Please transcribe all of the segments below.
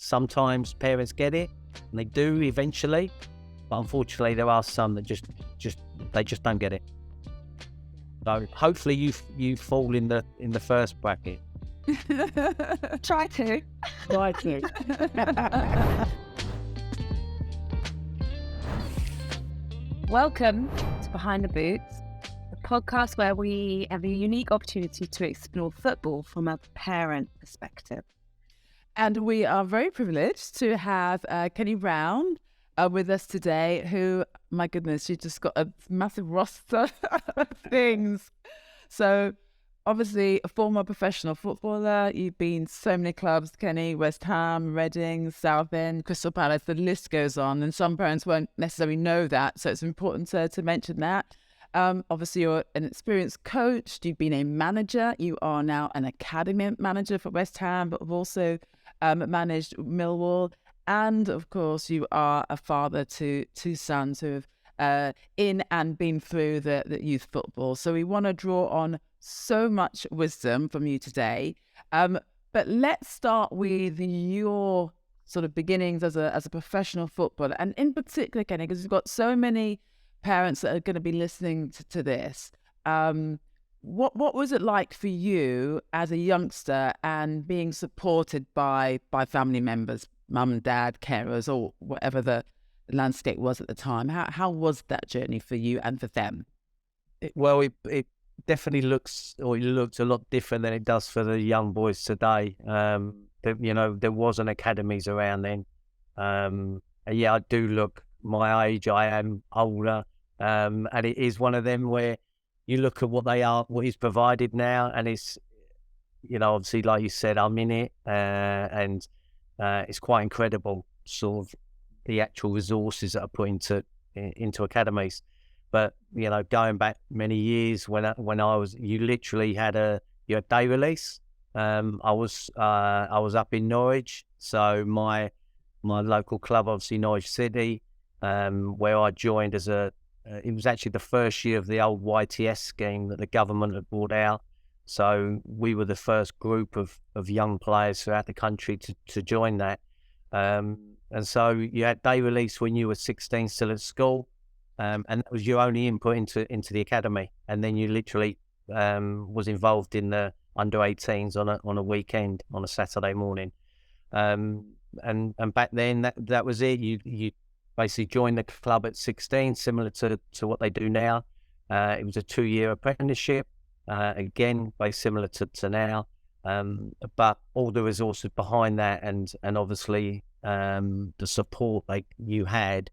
sometimes parents get it, and they do eventually, but unfortunately there are some that just don't get it. So hopefully you fall in the first bracket. Try to. Try to. Welcome to Behind the Boots, the podcast where we have a unique opportunity to explore football from a parent perspective. And we are very privileged to have Kenny Brown with us today, who, my goodness, she just got a massive roster of things. So, obviously, a former professional footballer. You've been so many clubs, Kenny: West Ham, Reading, Southend, Crystal Palace. The list goes on, and some parents won't necessarily know that, so it's important to mention that. Obviously, you're an experienced coach. You've been a manager. You are now an academy manager for West Ham, but have also managed Millwall. And, of course, you are a father to two sons who have in and been through the youth football. So we want to draw on so much wisdom from you today. But let's start with your sort of beginnings as a professional footballer. And in particular, Kenny, because we've got so many parents that are going to be listening to this. What was it like for you as a youngster and being supported by family members, mum and dad, carers, or whatever the landscape was at the time? How was that journey for you and for them? It definitely looks a lot different than it does for the young boys today. There wasn't academies around then. Yeah, I do look my age. I am older, and it is one of them where you look at what is provided now, and it's, obviously, like you said, I'm in it, and it's quite incredible, sort of the actual resources that are put into academies. But going back many years when I was, you literally had your day release. I was up in Norwich, so my local club, obviously Norwich City, where I joined it was actually the first year of the old YTS scheme that the government had brought out. So we were the first group of young players throughout the country to join that. And so you had day release when you were 16, still at school. And that was your only input into the academy. And then you literally was involved in the under 18s on a weekend, on a Saturday morning. And back then that was it. You basically joined the club at 16, similar to what they do now. It was a 2-year apprenticeship, again, very similar to now. But all the resources behind that and obviously the support you had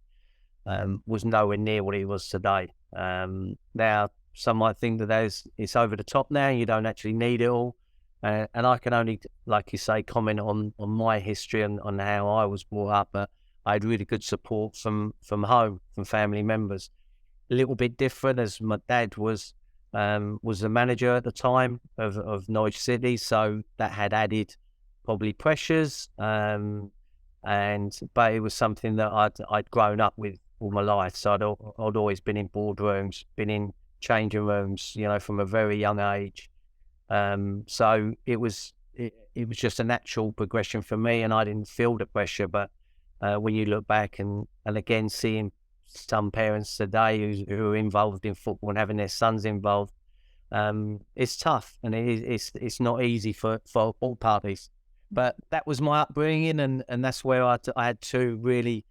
was nowhere near what it was today. Now, some might think that it's over the top now. You don't actually need it all. And I can only, like you say, comment on my history and on how I was brought up. But I had really good support from home, from family members. A little bit different, as my dad was the manager at the time of Norwich City, so that had added probably pressures. But it was something that I'd grown up with all my life. So I'd always been in boardrooms, been in changing rooms, from a very young age. So it was just a natural progression for me, and I didn't feel the pressure. But when you look back and again seeing some parents today who are involved in football and having their sons involved, it's tough, and it's not easy for all parties. But that was my upbringing, and that's where I had 2 really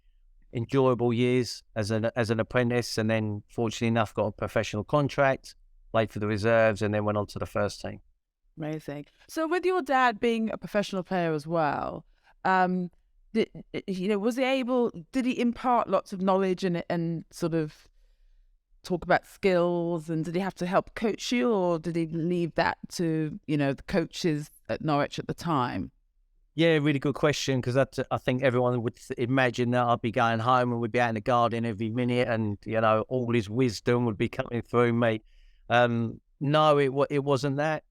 enjoyable years as an apprentice, and then fortunately enough got a professional contract, played for the reserves, and then went on to the first team. Amazing. So with your dad being a professional player as well, did he impart lots of knowledge and sort of talk about skills, and did he have to help coach you, or did he leave that to the coaches at Norwich at the time? Yeah, really good question, because I think everyone would imagine that I'd be going home and we'd be out in the garden every minute, and all his wisdom would be coming through me. No, it wasn't that.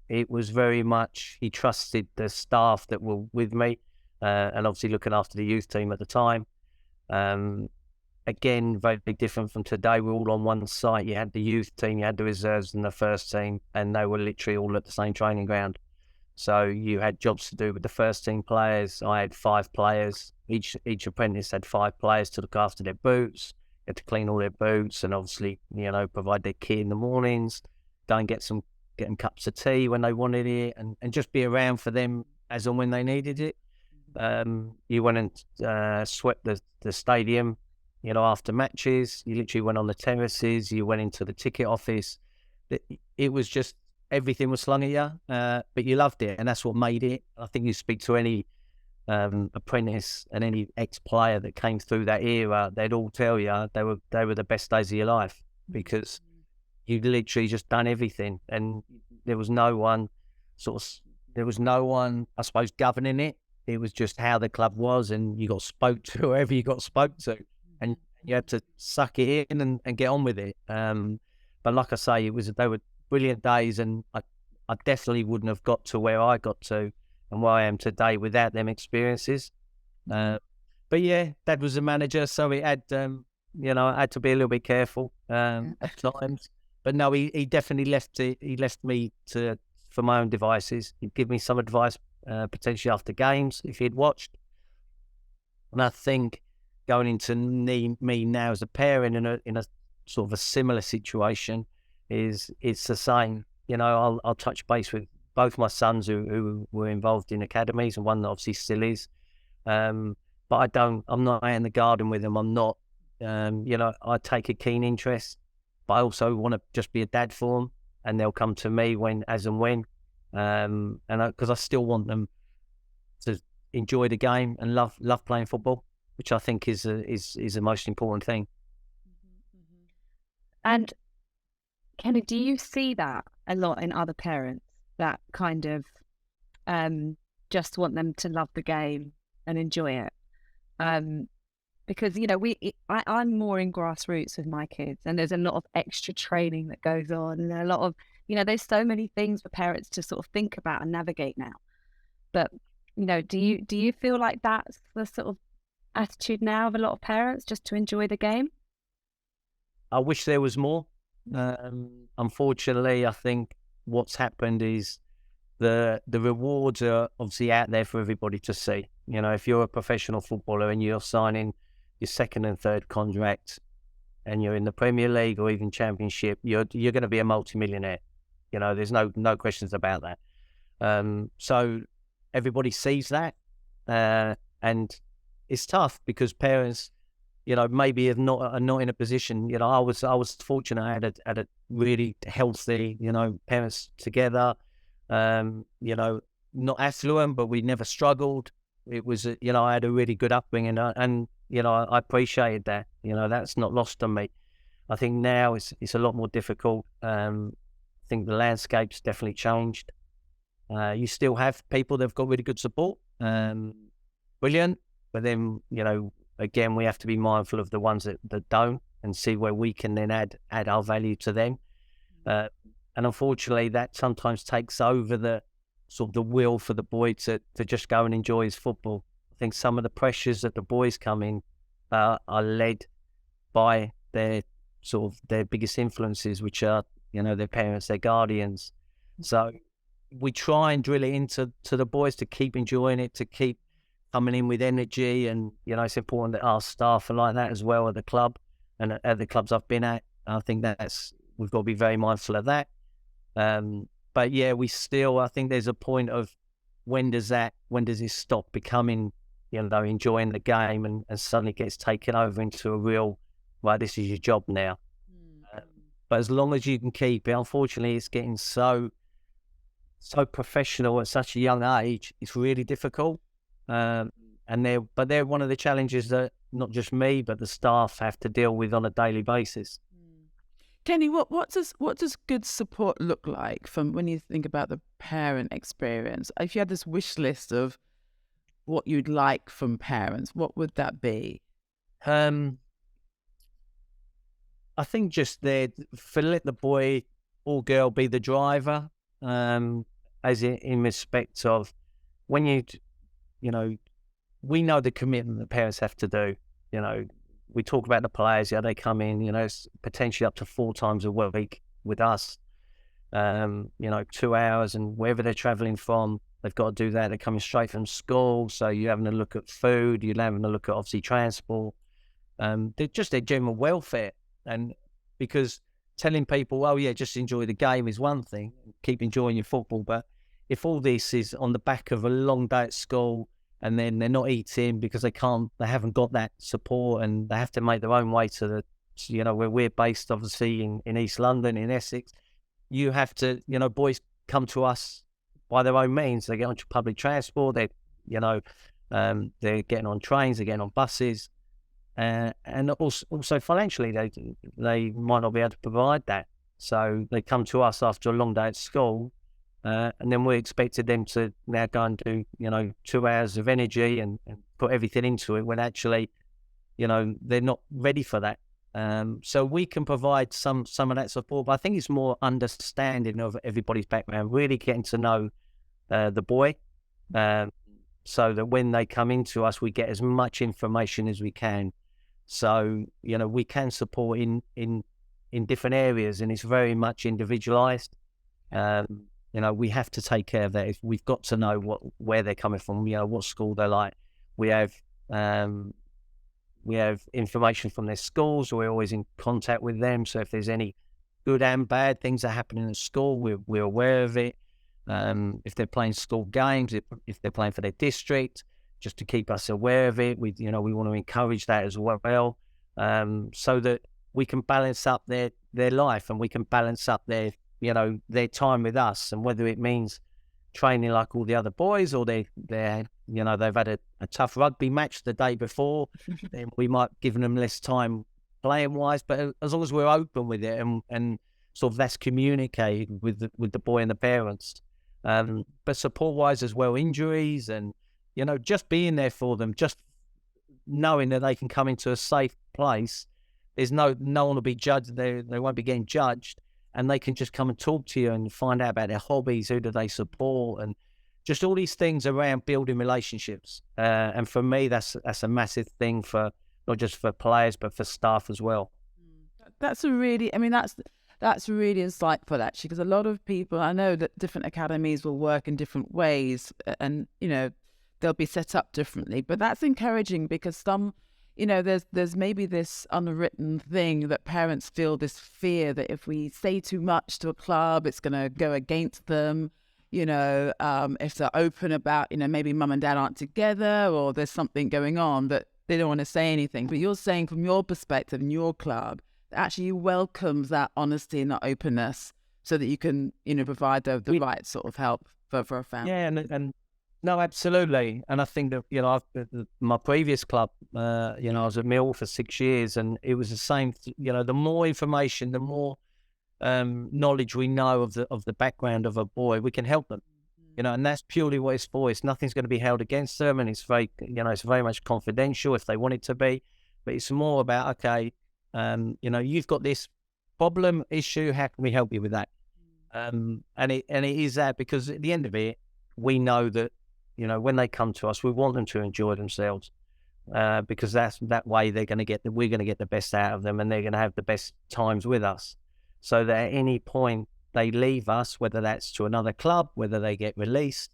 It was very much he trusted the staff that were with me, and obviously looking after the youth team at the time. Again, very different from today. We're all on one site. You had the youth team, you had the reserves and the first team, and they were literally all at the same training ground. So you had jobs to do with the first team players. I had 5 players. Each apprentice had 5 players to look after their boots. You had to clean all their boots and obviously, provide their kit in the mornings, go and get them cups of tea when they wanted it, and just be around for them as and when they needed it. You went and swept the stadium, after matches. You literally went on the terraces. You went into the ticket office. It was just, everything was slung at you, but you loved it, and that's what made it. I think you speak to any apprentice and any ex-player that came through that era, they'd all tell you they were the best days of your life, because you literally just done everything, and there was no one, I suppose, governing it. It was just how the club was, and you got spoke to whoever you got spoke to, and you had to suck it in and get on with it. But like I say, they were brilliant days, and I definitely wouldn't have got to where I got to and where I am today without them experiences. But yeah, Dad was a manager, so it had, I had to be a little bit careful at times. But no, he definitely left me for my own devices. He'd give me some advice, potentially after games if he'd watched. And I think going into me now as a parent in a sort of a similar situation, it's the same. I'll touch base with both my sons who were involved in academies, and one that obviously still is. But I'm not out in the garden with them. I'm not, I take a keen interest, but I also want to just be a dad for them, and they'll come to me as and when, and because I still want them to enjoy the game and love playing football, which I think is the most important thing. And Kenny, do you see that a lot in other parents, that kind of just want them to love the game and enjoy it? Because I'm more in grassroots with my kids, and there's a lot of extra training that goes on, and a lot of there's so many things for parents to sort of think about and navigate now. But do you feel like that's the sort of attitude now of a lot of parents, just to enjoy the game? I wish there was more. Unfortunately, I think what's happened is the rewards are obviously out there for everybody to see. If you're a professional footballer and you're signing your second and third contract, and you're in the Premier League or even Championship, you're going to be a multimillionaire. There's no questions about that. So everybody sees that, and it's tough because parents, maybe are not in a position. I was fortunate. I had a really healthy, parents together. Not affluent, but we never struggled. It was, I had a really good upbringing, and I appreciated that. That's not lost on me. I think now it's a lot more difficult. I think the landscape's definitely changed. You still have people that've got really good support, brilliant, but then again, we have to be mindful of the ones that don't, and see where we can then add our value to them. And unfortunately, that sometimes takes over the sort of the will for the boy to just go and enjoy his football. I think some of the pressures that the boys come in are led by their biggest influences, which are their parents, their guardians. So we try and drill it into the boys to keep enjoying it, to keep coming in with energy, and it's important that our staff are like that as well at the club and at the clubs I've been at. I think we've got to be very mindful of that. But yeah, I think there's a point of when does it stop becoming, enjoying the game and suddenly gets taken over into a real, right, this is your job now. But as long as you can keep it, unfortunately, it's getting so professional at such a young age. It's really difficult. And they're one of the challenges that not just me, but the staff have to deal with on a daily basis. Kenny, what does good support look like from when you think about the parent experience? If you had this wish list of what you'd like from parents, what would that be? I think just let the boy or girl be the driver, as in respect of when we know the commitment that parents have to do. We talk about the players, they come in, potentially up to 4 times a week with us, 2 hours, and wherever they're traveling from, they've got to do that. They're coming straight from school, so you're having a look at food, you're having a look at obviously transport, just their general welfare. And because telling people, oh yeah, just enjoy the game is one thing, keep enjoying your football, but if all this is on the back of a long day at school, and then they're not eating because they haven't got that support, and they have to make their own way to the, where we're based, obviously in East London, in Essex, you have to, boys come to us by their own means. They get on public transport, they're getting on trains, they're getting on buses, and also financially, they might not be able to provide that. So they come to us after a long day at school, and then we expected them to now go and do, 2 hours of energy and put everything into it, when actually, they're not ready for that. So we can provide some of that support, but I think it's more understanding of everybody's background, really getting to know the boy, so that when they come into us, we get as much information as we can. So, we can support in different areas, and it's very much individualized. We have to take care of that. We've got to know where they're coming from, what school they're like. We have information from their schools. We're always in contact with them. So if there's any good and bad things that are happening at school, we're aware of it. If they're playing school games, if they're playing for their district, just to keep us aware of it. We want to encourage that as well, so that we can balance up their life, and we can balance up their time with us. And whether it means training like all the other boys, or they've had a tough rugby match the day before, then we might give them less time playing wise. But as long as we're open with it, and sort of that's communicated with the boy and the parents, but support wise as well, injuries and just being there for them, just knowing that they can come into a safe place. There's no one will be judged. They won't be getting judged, and they can just come and talk to you and find out about their hobbies, who do they support, and just all these things around building relationships. And for me, that's a massive thing, for not just for players, but for staff as well. That's really insightful, actually, because a lot of people, I know that different academies will work in different ways, and they'll be set up differently. But that's encouraging, because some, there's maybe this unwritten thing that parents feel, this fear that if we say too much to a club, it's going to go against them. If they're open about, maybe mum and dad aren't together, or there's something going on, that they don't want to say anything. But you're saying, from your perspective in your club, actually you welcome that honesty and that openness, so that you can, provide the right sort of help for a family. Yeah, and no, absolutely. And I think that, my previous club, I was at Mill for 6 years, and it was the same. The more information, the more knowledge we know of the background of a boy, we can help them. And that's purely what it's for. It's nothing's going to be held against them, and it's very, it's very much confidential if they want it to be. But it's more about, okay, you've got this problem, issue. How can we help you with that? And it is that, because at the end of it, we know that, when they come to us, we want them to enjoy themselves, because that way we're going to get the best out of them, and they're going to have the best times with us. So that at any point they leave us, whether that's to another club, whether they get released,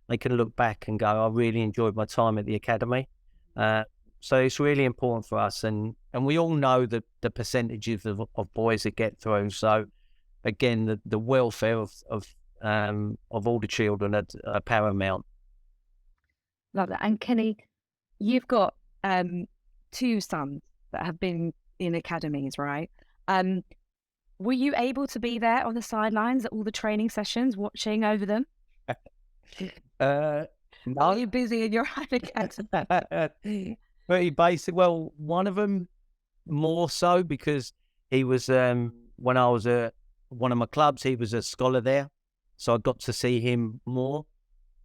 they can look back and go, I really enjoyed my time at the academy. So it's really important for us, and we all know the percentages of boys that get through. So again, the welfare of all the children are paramount. Love that. And Kenny, you've got 2 sons that have been in academies, right? Were you able to be there on the sidelines at all the training sessions, watching over them? No. Are you busy in your own academy? Pretty basic. Well, one of them more so, because he was, when I was at one of my clubs, he was a scholar there, so I got to see him more.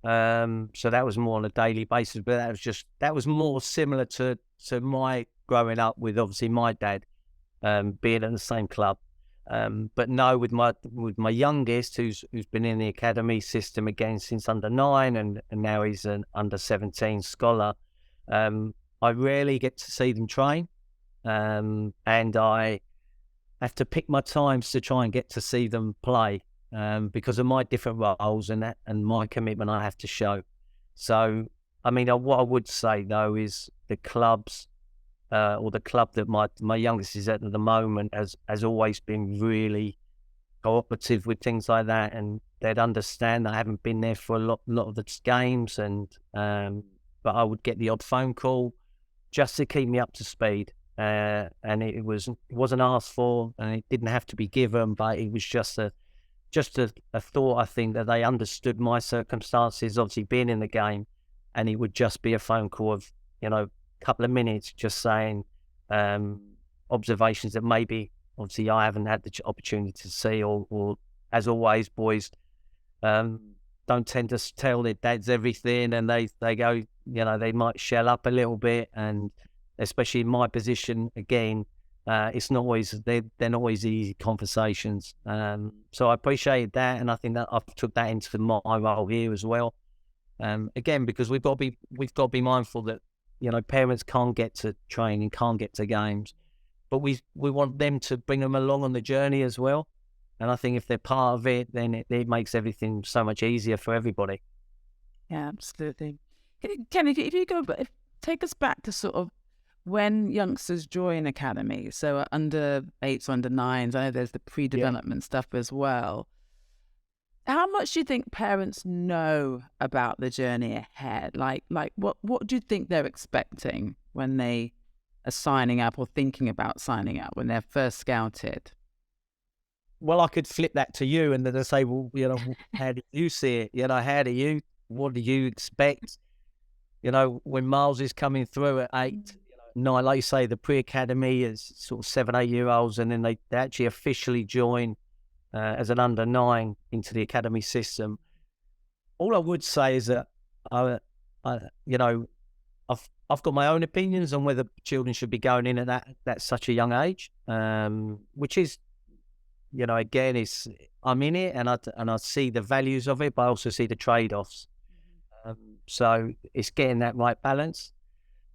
So that was more on a daily basis, but that was more similar to my growing up with, obviously, my dad being in the same club. But no, with my youngest, who's been in the academy system again since under 9, and now he's an under 17 scholar. I rarely get to see them train, and I have to pick my times to try and get to see them play. because of my different roles and my commitment I have to show. So, I mean, what I would say though is the clubs, or the club that my youngest is at the moment has always been really cooperative with things like that, and they'd understand that I haven't been there for a lot of the games, and but I would get the odd phone call just to keep me up to speed, and it wasn't asked for, and it didn't have to be given, but it was just a thought. I think that they understood my circumstances, obviously being in the game, and it would just be a phone call of, you know, a couple of minutes, just saying observations that maybe obviously I haven't had the opportunity to see, or as always, boys don't tend to tell their dads everything, and they go, you know, they might shell up a little bit, and especially in my position, again, it's not always, they're not always easy conversations. So I appreciate that, and I think that I've took that into my role here as well. Again, because we've got to be mindful that, you know, parents can't get to training, can't get to games, but we want them to bring them along on the journey as well. And I think if they're part of it, then it makes everything so much easier for everybody. Yeah, absolutely. Kenny, if you go, take us back to sort of when youngsters join academy, so under 8s, under 9s, I know there's the pre-development stuff as well. How much do you think parents know about the journey ahead? Like what do you think they're expecting when they are signing up or thinking about signing up when they're first scouted? Well, I could flip that to you, and then they say, well, you know, how do you see it? You know, what do you expect? You know, when Miles is coming through at 8, 9, like you say, the pre-academy is sort of 7, 8-year-olds, and then they actually officially join as an under 9 into the academy system. All I would say is that you know, I've got my own opinions on whether children should be going in at that such a young age, which is, you know, again, I'm in it, and I see the values of it, but I also see the trade-offs. So it's getting that right balance.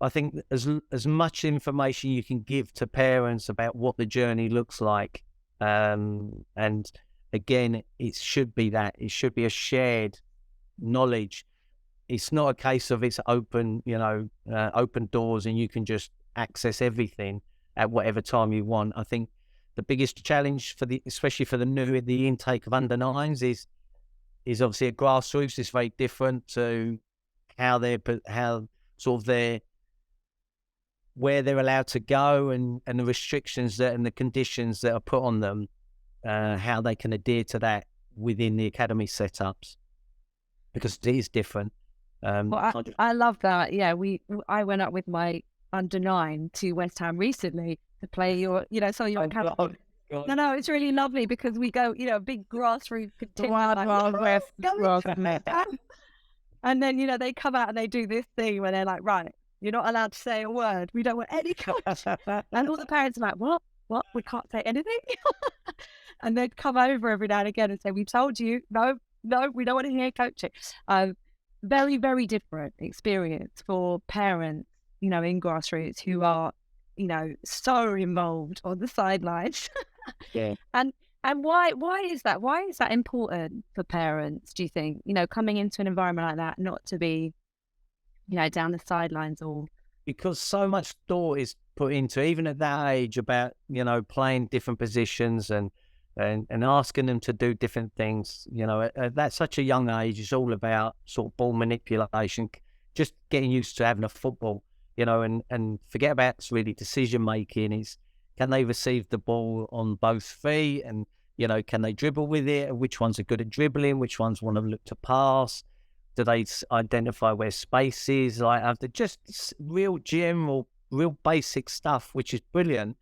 I think as much information you can give to parents about what the journey looks like, and again, it should be a shared knowledge. It's not a case of it's open, you know, open doors and you can just access everything at whatever time you want. I think the biggest challenge especially for the new, the intake of under 9s is obviously at grassroots. It's very different to where they're allowed to go, and the restrictions and the conditions that are put on them, how they can adhere to that within the academy setups, because it is different. Well, I love that. Yeah, I went up with my under 9 to West Ham recently to play your academy. No, it's really lovely because we go, you know, a big grassroots and then, you know, they come out and they do this thing where they're like, right, you're not allowed to say a word. We don't want any coach. And all the parents are like, what? We can't say anything? And they'd come over every now and again and say, we told you, no, we don't want to hear coaching. Very, very different experience for parents, you know, in grassroots who are, you know, so involved on the sidelines. Yeah. And why is that? Why is that important for parents, do you think? You know, coming into an environment like that, not to be, you know, down the sidelines or... Because so much thought is put into, even at that age, about, you know, playing different positions and asking them to do different things. You know, at that such a young age, it's all about sort of ball manipulation, just getting used to having a football, you know, and forget about really decision making. Is, can they receive the ball on both feet, and, you know, can they dribble with it? Which ones are good at dribbling? Which ones want to look to pass? Do they identify where space is? Like, just real general, real basic stuff, which is brilliant,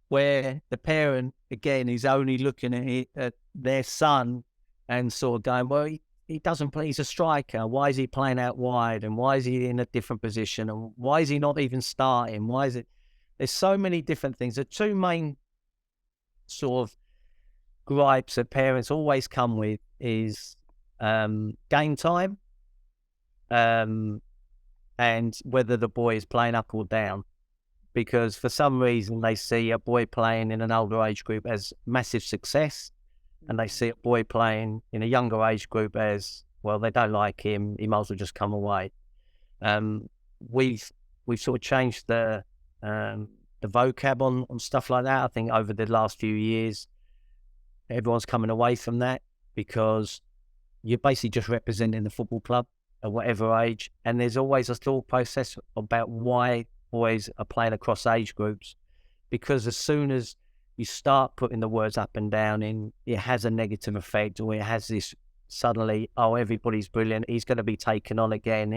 where the parent, again, is only looking at it, at their son, and sort of going, well, he doesn't play, he's a striker. Why is he playing out wide? And why is he in a different position? And why is he not even starting? Why is it? There's so many different things. The two main sort of gripes that parents always come with is game time, and whether the boy is playing up or down. Because for some reason they see a boy playing in an older age group as massive success, and they see a boy playing in a younger age group as, well, they don't like him, he might as well just come away. We've sort of changed the vocab on stuff like that. I think over the last few years, everyone's coming away from that, because you're basically just representing the football club at whatever age, and there's always a thought process about why boys are playing across age groups, because as soon as you start putting the words up and down in, it has a negative effect, or it has this suddenly, oh, everybody's brilliant, he's going to be taken on again,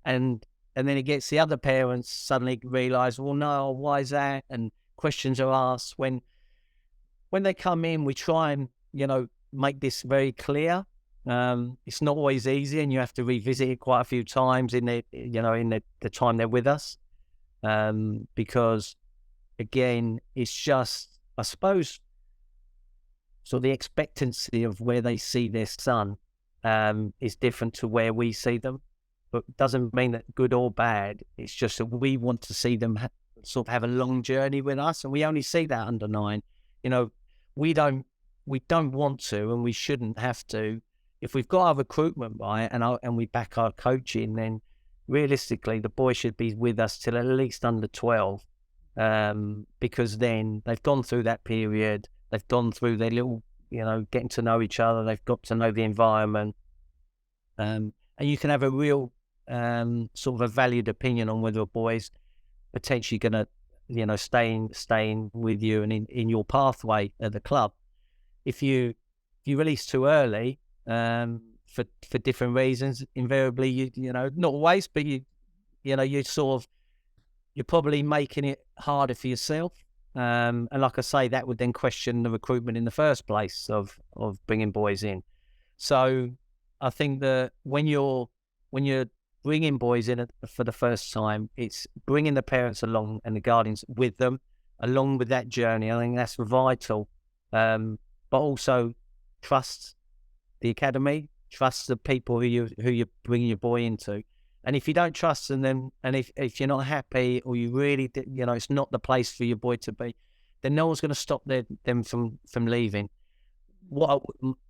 and then it gets the other parents suddenly realise, well, no, why is that? And questions are asked. When they come in, we try and, make this very clear. It's not always easy, and you have to revisit it quite a few times in the time they're with us. Because again, it's just, I suppose, so the expectancy of where they see their son is different to where we see them, but doesn't mean that good or bad. It's just that we want to see them sort of have a long journey with us, and we only see that under 9. We don't want to, and we shouldn't have to. If we've got our recruitment right and we back our coaching, then realistically the boys should be with us till at least under 12, because then they've gone through that period, they've gone through their little, getting to know each other, they've got to know the environment, and you can have a real sort of a valued opinion on whether a boy's potentially going to, staying with you and in your pathway at the club. If you release too early, for different reasons, invariably you not always, but you're probably making it harder for yourself. And like I say, that would then question the recruitment in the first place of bringing boys in. So I think that when you're bringing boys in for the first time, it's bringing the parents along and the guardians with them along with that journey. I think that's vital. But also trust the academy, trust the people who you're bringing your boy into. And if you don't trust them, and if you're not happy, or you really, it's not the place for your boy to be, then no one's going to stop them from leaving.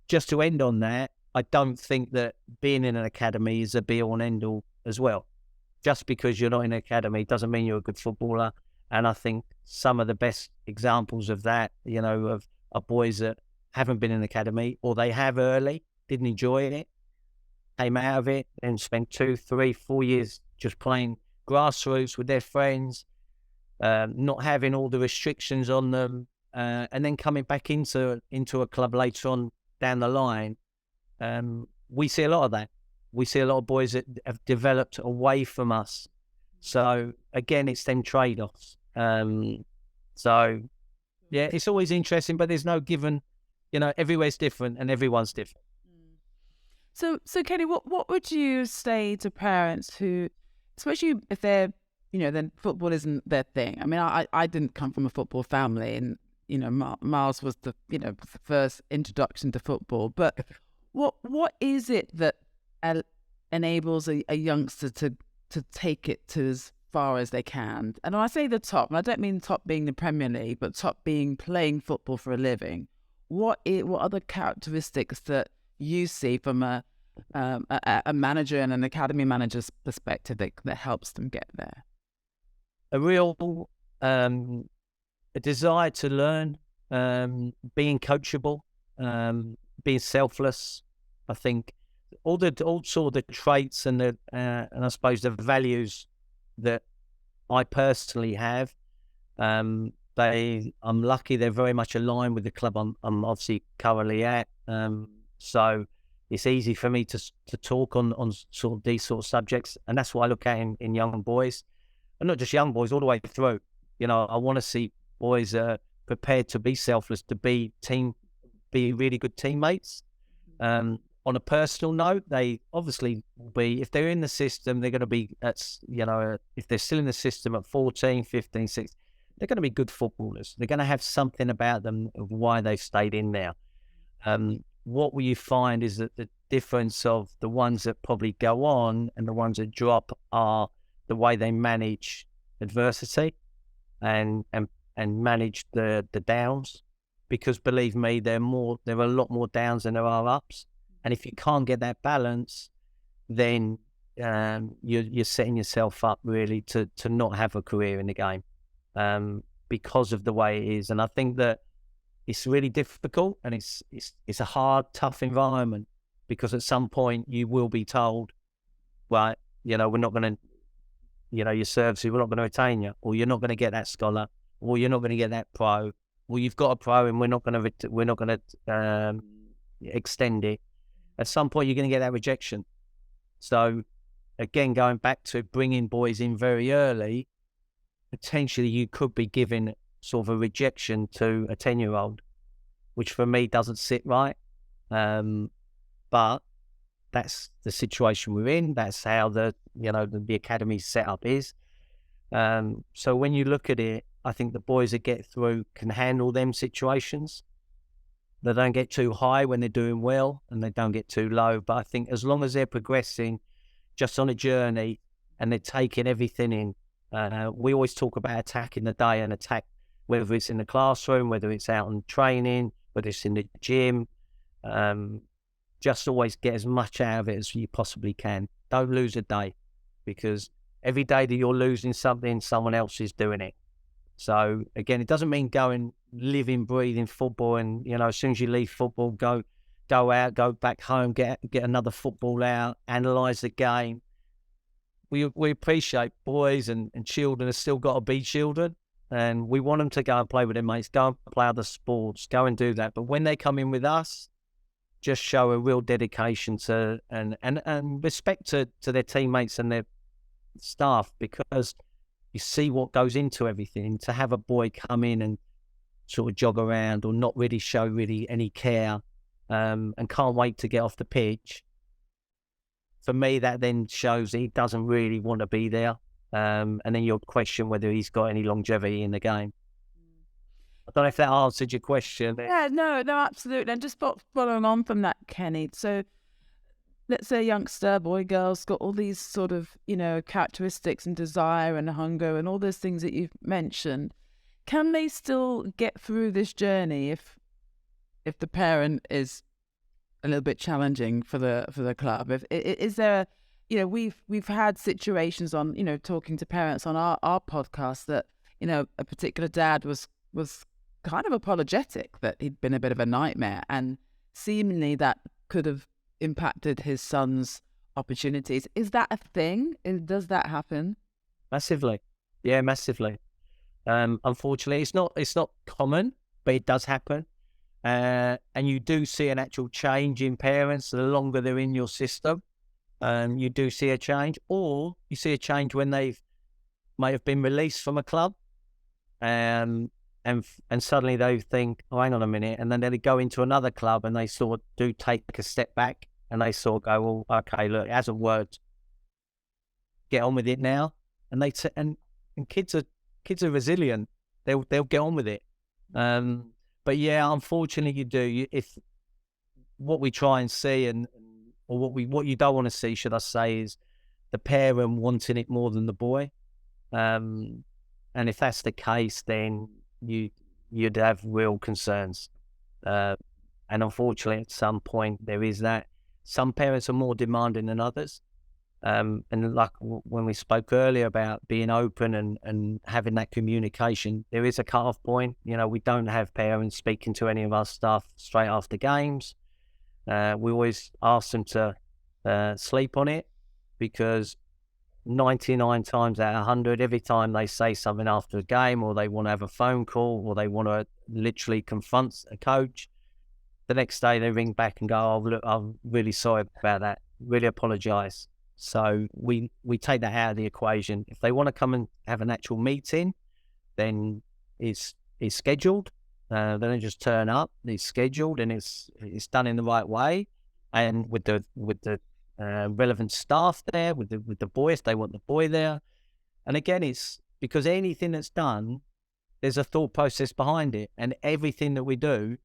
Just to end on that, I don't think that being in an academy is a be-all and end-all as well. Just because you're not in an academy doesn't mean you're a good footballer. And I think some of the best examples of that, are boys that haven't been in the academy, or they have early, didn't enjoy it, came out of it, and spent 2, 3, 4 years just playing grassroots with their friends, not having all the restrictions on them, and then coming back into a club later on down the line. We see a lot of that. We see a lot of boys that have developed away from us. So again, it's them trade-offs. So yeah, it's always interesting, but there's no given, everywhere's different and everyone's different. So Kenny, what would you say to parents who, especially if they're, then football isn't their thing? I mean, I didn't come from a football family, and, Miles was the first introduction to football, but what is it that enables a youngster to take it to as far as they can? And when I say the top, and I don't mean top being the Premier League, but top being playing football for a living. What are the characteristics that you see from a manager and an academy manager's perspective that helps them get there? A real a desire to learn, being coachable, being selfless. I think all sort of the traits and I suppose the values that I personally have. I'm lucky they're very much aligned with the club I'm obviously currently at. So it's easy for me to talk on sort of these sort of subjects, and that's what I look at in young boys, and not just young boys, all the way through. I want to see boys prepared to be selfless, to be really good teammates. On a personal note, they obviously will be, if they're in the system, they're going to be if they're still in the system at 14, 15, 16, they're going to be good footballers. They're going to have something about them of why they've stayed in there. What will you find is that the difference of the ones that probably go on and the ones that drop are the way they manage adversity and manage the downs. because believe me, there are a lot more downs than there are ups. And if you can't get that balance, then you're setting yourself up really to not have a career in the game, because of the way it is. And I think that it's really difficult, and it's a hard, tough environment, because at some point you will be told, right, we're not going to, your services, we're not going to retain you, or you're not going to get that scholar, or you're not going to get that pro, or you've got a pro and we're not going to extend it. At some point, you're going to get that rejection. So, again, going back to bringing boys in very early, potentially you could be giving sort of a rejection to a 10-year-old, which for me doesn't sit right. But that's the situation we're in. That's how the academy's setup is. So when you look at it, I think the boys that get through can handle them situations. They don't get too high when they're doing well, and they don't get too low. But I think as long as they're progressing just on a journey and they're taking everything in, we always talk about attacking the day, and attack, whether it's in the classroom, whether it's out on training, whether it's in the gym. Just always get as much out of it as you possibly can. Don't lose a day, because every day that you're losing something, someone else is doing it. So again, it doesn't mean going living, breathing football, and as soon as you leave football, go out, go back home, get another football out, analyse the game. We appreciate boys and children have still got to be children, and we want them to go and play with their mates, go and play other sports, go and do that. But when they come in with us, just show a real dedication to and respect to their teammates and their staff, because you see what goes into everything. To have a boy come in and sort of jog around or not really show any care, and can't wait to get off the pitch, for me that then shows he doesn't really want to be there, and then you'll question whether he's got any longevity in the game. I don't know if that answered your question. Yeah, no, absolutely. And just following on from that, Kenny. So let's say a youngster, boy, girl's got all these sort of, characteristics and desire and hunger and all those things that you've mentioned. Can they still get through this journey if the parent is a little bit challenging for the club? Is there, we've had situations on, talking to parents on our podcast that, a particular dad was kind of apologetic that he'd been a bit of a nightmare, and seemingly that could have impacted his son's opportunities. Is that a thing? Does that happen? Massively. Yeah, massively. Unfortunately, it's not common, but it does happen. And you do see an actual change in parents the longer they're in your system. You do see a change, or you see a change when they may have been released from a club, and suddenly they think, oh, hang on a minute, and then they go into another club and they sort of do take a step back, and they sort of go, well, okay, look, it hasn't worked. Get on with it now. And and kids are resilient. They'll get on with it. But yeah, unfortunately, you do. If what we try and see, or what you don't want to see, should I say, is the parent wanting it more than the boy. And if that's the case, then you'd have real concerns. And unfortunately, at some point, there is that. Some parents are more demanding than others. And like when we spoke earlier about being open and having that communication, there is a cut-off point. We don't have parents speaking to any of our staff straight after games. We always ask them to sleep on it, because 99 times out of 100, every time they say something after a game, or they want to have a phone call, or they want to literally confront a coach, the next day they ring back and go, oh, look, I'm really sorry about that. Really apologise. So we take that out of the equation. If they want to come and have an actual meeting, then it's scheduled. They don't just turn up. It's scheduled, and it's done in the right way, and with the relevant staff there, with the boy, if they want the boy there. And again, it's because anything that's done, there's a thought process behind it, and everything that we do,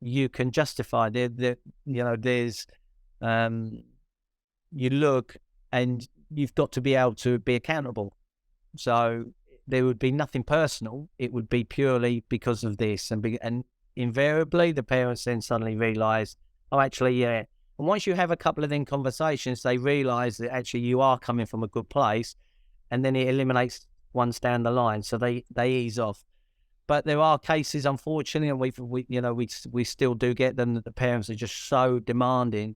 you can justify. There's you look, and you've got to be able to be accountable. So there would be nothing personal. It would be purely because of this, and invariably the parents then suddenly realise, oh, actually, yeah. And once you have a couple of them conversations, they realise that actually you are coming from a good place, and then it eliminates ones down the line. So they ease off. But there are cases, unfortunately, and we still do get them, that the parents are just so demanding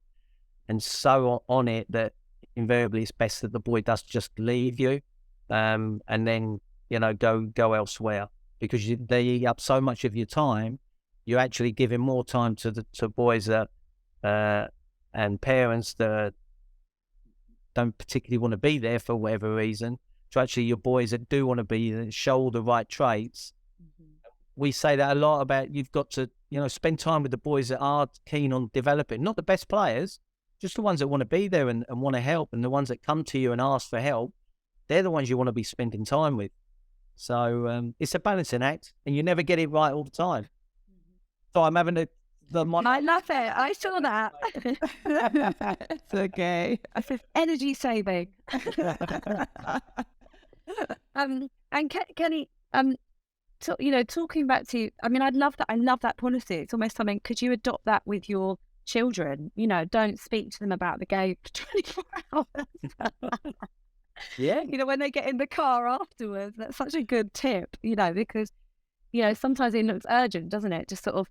and so on it that invariably it's best that the boy does just leave you, and then go elsewhere, because they eat up so much of your time. You're actually giving more time to boys that and parents that don't particularly want to be there for whatever reason. So actually, your boys that do want to be there, show all the right traits. We say that a lot about, you've got to, spend time with the boys that are keen on developing, not the best players, just the ones that want to be there and want to help, and the ones that come to you and ask for help. They're the ones you want to be spending time with. So it's a balancing act, and you never get it right all the time. So I'm having I love it. I saw that. It's okay. I said energy saving. And Kenny, talking back to, I mean, I love that policy. It's almost something, could you adopt that with your children? Don't speak to them about the game for 24 hours. Yeah. When they get in the car afterwards. That's such a good tip, because, sometimes it looks urgent, doesn't it? Just sort of,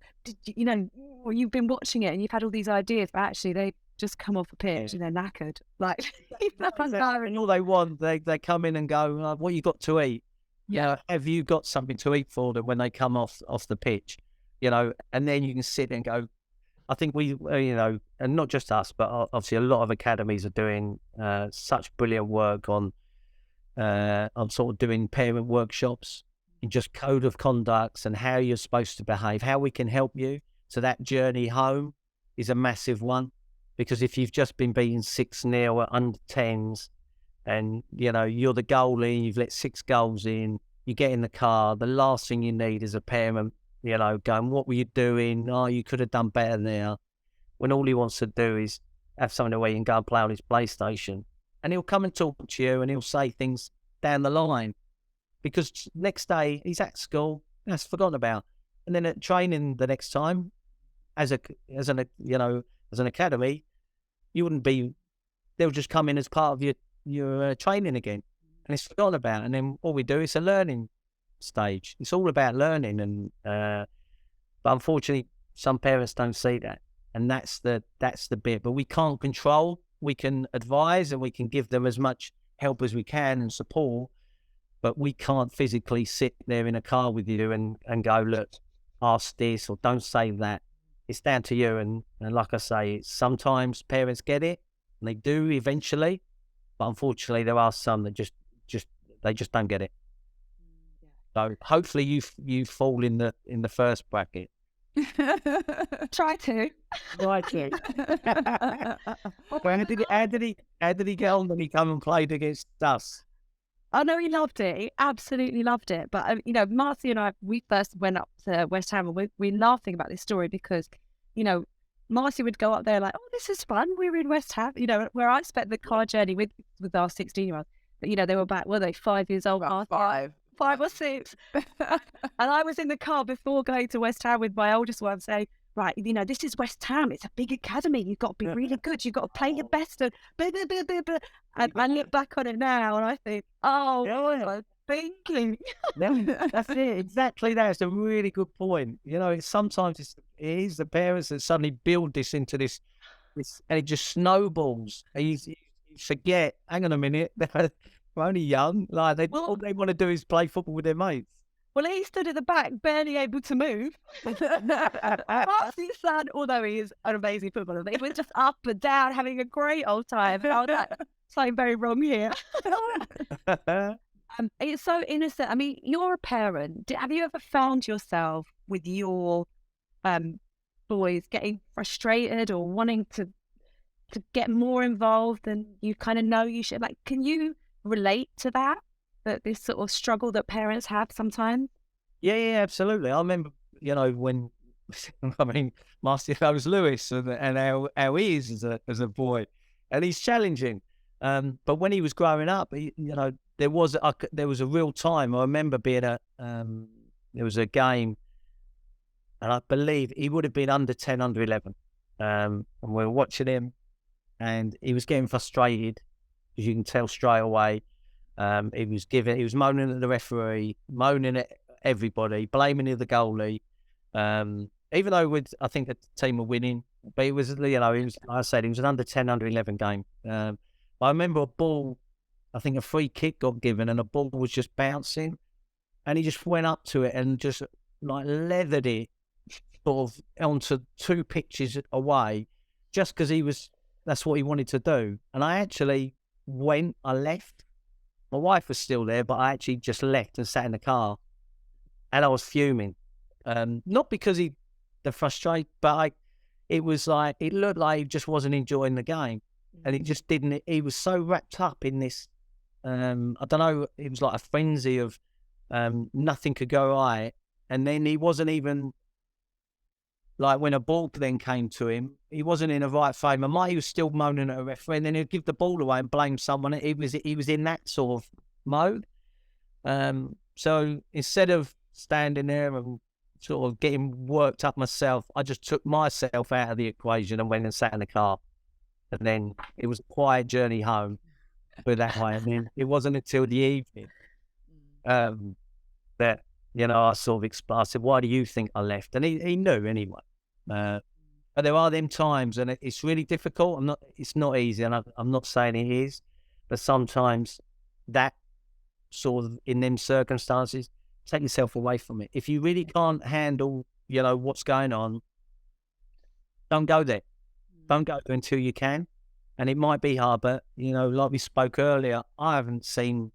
you've been watching it and you've had all these ideas, but actually they just come off a pitch and they're knackered. Like, and all they want, they come in and go, what you got to eat? Yeah. Have you got something to eat for them when they come off the pitch? And then you can sit and go. I think we, and not just us, but obviously a lot of academies are doing such brilliant work on sort of doing parent workshops and just code of conducts and how you're supposed to behave, how we can help you. So that journey home is a massive one, because if you've just been beaten 6-0 at under 10s, and you're the goalie, you've let 6 goals in, you get in the car, the last thing you need is a parent going, what were you doing? Oh, you could have done better there. When all he wants to do is have something to eat and go and play on his PlayStation. And he'll come and talk to you and he'll say things down the line, because next day he's at school, that's forgotten about. And then at training the next time, as an academy, you wouldn't be, they'll just come in as part of your training again, and it's forgotten about. And then all we do is a learning stage. It's all about learning, and but unfortunately some parents don't see that, and that's the bit. But we can't control. We can advise and we can give them as much help as we can and support, but we can't physically sit there in a car with you and go, look, ask this or don't say that. It's down to you. And like I say, sometimes parents get it and they do eventually, but unfortunately there are some that just don't get it. So hopefully you fall in the first bracket. Try to. How did he get on when he come and played against us? Oh no, he loved it. He absolutely loved it. But Marcy and I, we first went up to West Ham, and we're laughing about this story because, Marcy would go up there like, oh, this is fun. We were in West Ham, where I spent the car journey with our 16-year-olds. But they were back, were they 5 years old? About 5 or 6. And I was in the car before going to West Ham with my oldest one saying, right, this is West Ham. It's a big academy. You've got to be really good. You've got to play your best. And I look back on it now and I think, oh, yeah. Thank you. That's it. Exactly. That's a really good point. Sometimes it is the parents that suddenly build this into this, and it just snowballs. And you forget, hang on a minute, they're only young. Like all they want to do is play football with their mates. Well, he stood at the back, barely able to move. Marcy's son, although he is an amazing footballer, he was just up and down, having a great old time. I was like, something very wrong here. It's so innocent. I mean, you're a parent. Have you ever found yourself with your boys getting frustrated or wanting to get more involved than you kind of know you should? Like, can you relate to that this sort of struggle that parents have sometimes? Yeah, absolutely. I remember, when Marcy knows Lewis and how he is as a boy, and he's challenging. But when he was growing up, there was a real time. I remember being there was a game and I believe he would have been under 10, under 11. And we were watching him, and he was getting frustrated, as you can tell straight away. He was moaning at the referee, moaning at everybody, blaming the goalie. Even though I think the team were winning, but it was, you know, like I said, it was an under 10, under 11 game. I remember a ball, I think a free kick got given, and a ball was just bouncing, and he just went up to it and just like leathered it sort of onto 2 pitches away, just because that's what he wanted to do. And I actually I left. My wife was still there, but I actually just left and sat in the car, and I was fuming. Not because the frustration, but it was like, it looked like he just wasn't enjoying the game, and he was so wrapped up in this, I don't know, it was like a frenzy of nothing could go right. And then he wasn't even, like, when a ball then came to him, he wasn't in the right frame of mind. He was still moaning at a referee, and then he'd give the ball away and blame someone. He was in that sort of mode. So instead of standing there and sort of getting worked up myself, I just took myself out of the equation and went and sat in the car. And then it was a quiet journey home, put it that way. And then it wasn't until the evening that, you know, I sort of I said, why do you think I left? And he knew anyway. But there are them times, and it's really difficult. It's not easy, and I'm not saying it is, but sometimes that sort of, in them circumstances, take yourself away from it. If you really can't handle, you know, what's going on, don't go there. Don't go there until you can. And it might be hard, but, you know, like we spoke earlier, I haven't seen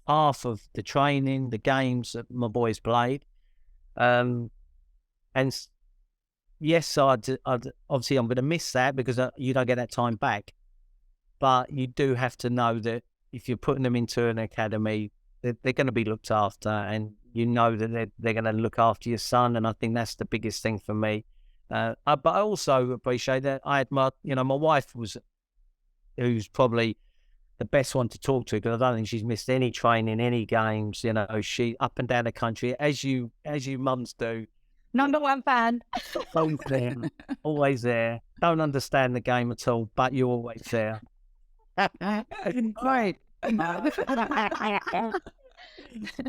half of the training, the games that my boys played. And yes, I'd obviously I'm going to miss that, because you don't get that time back. But you do have to know that if you're putting them into an academy, they're going to be looked after, and you know that they're going to look after your son. And I think that's the biggest thing for me. But I also appreciate that I had my wife who's probably the best one to talk to, because I don't think she's missed any training, any games. You know, she up and down the country, as you mums do. No1 fan. Always there, always there. Don't understand the game at all, but you're always there. Right.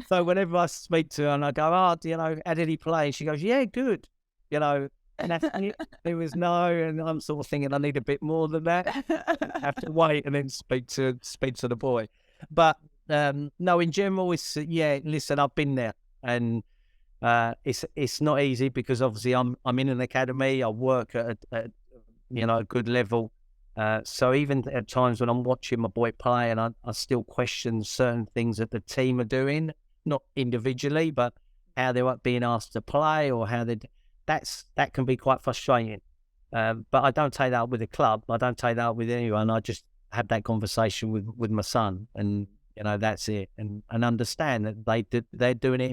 So whenever I speak to her and I go, you know, how did he play? And she goes, yeah, good. You know, and that's it. There was no, and I'm sort of thinking I need a bit more than that. I have to wait and then speak to the boy. But no, in general, it's listen, I've been there, and it's not easy, because obviously I'm in an academy. I work at a good level. So even at times when I'm watching my boy play, and I still question certain things that the team are doing, not individually, but how they're being asked to play, or how that can be quite frustrating. But I don't take that up with the club. I don't take that up with anyone. I just have that conversation with my son, and, you know, that's it. And understand that they're doing it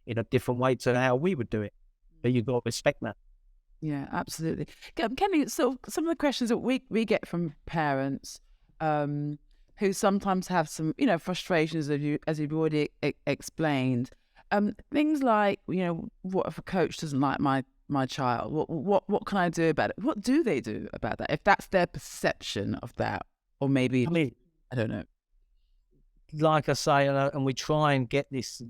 in a different way to how we would do it. But you've got to respect that. Yeah, absolutely. Kenny, so some of the questions that we get from parents who sometimes have some, you know, frustrations, as you've already explained, things like, you know, what if a coach doesn't like my child? What can I do about it? What do they do about that, if that's their perception of that? Or maybe, I don't know. Like I say, and we try and get this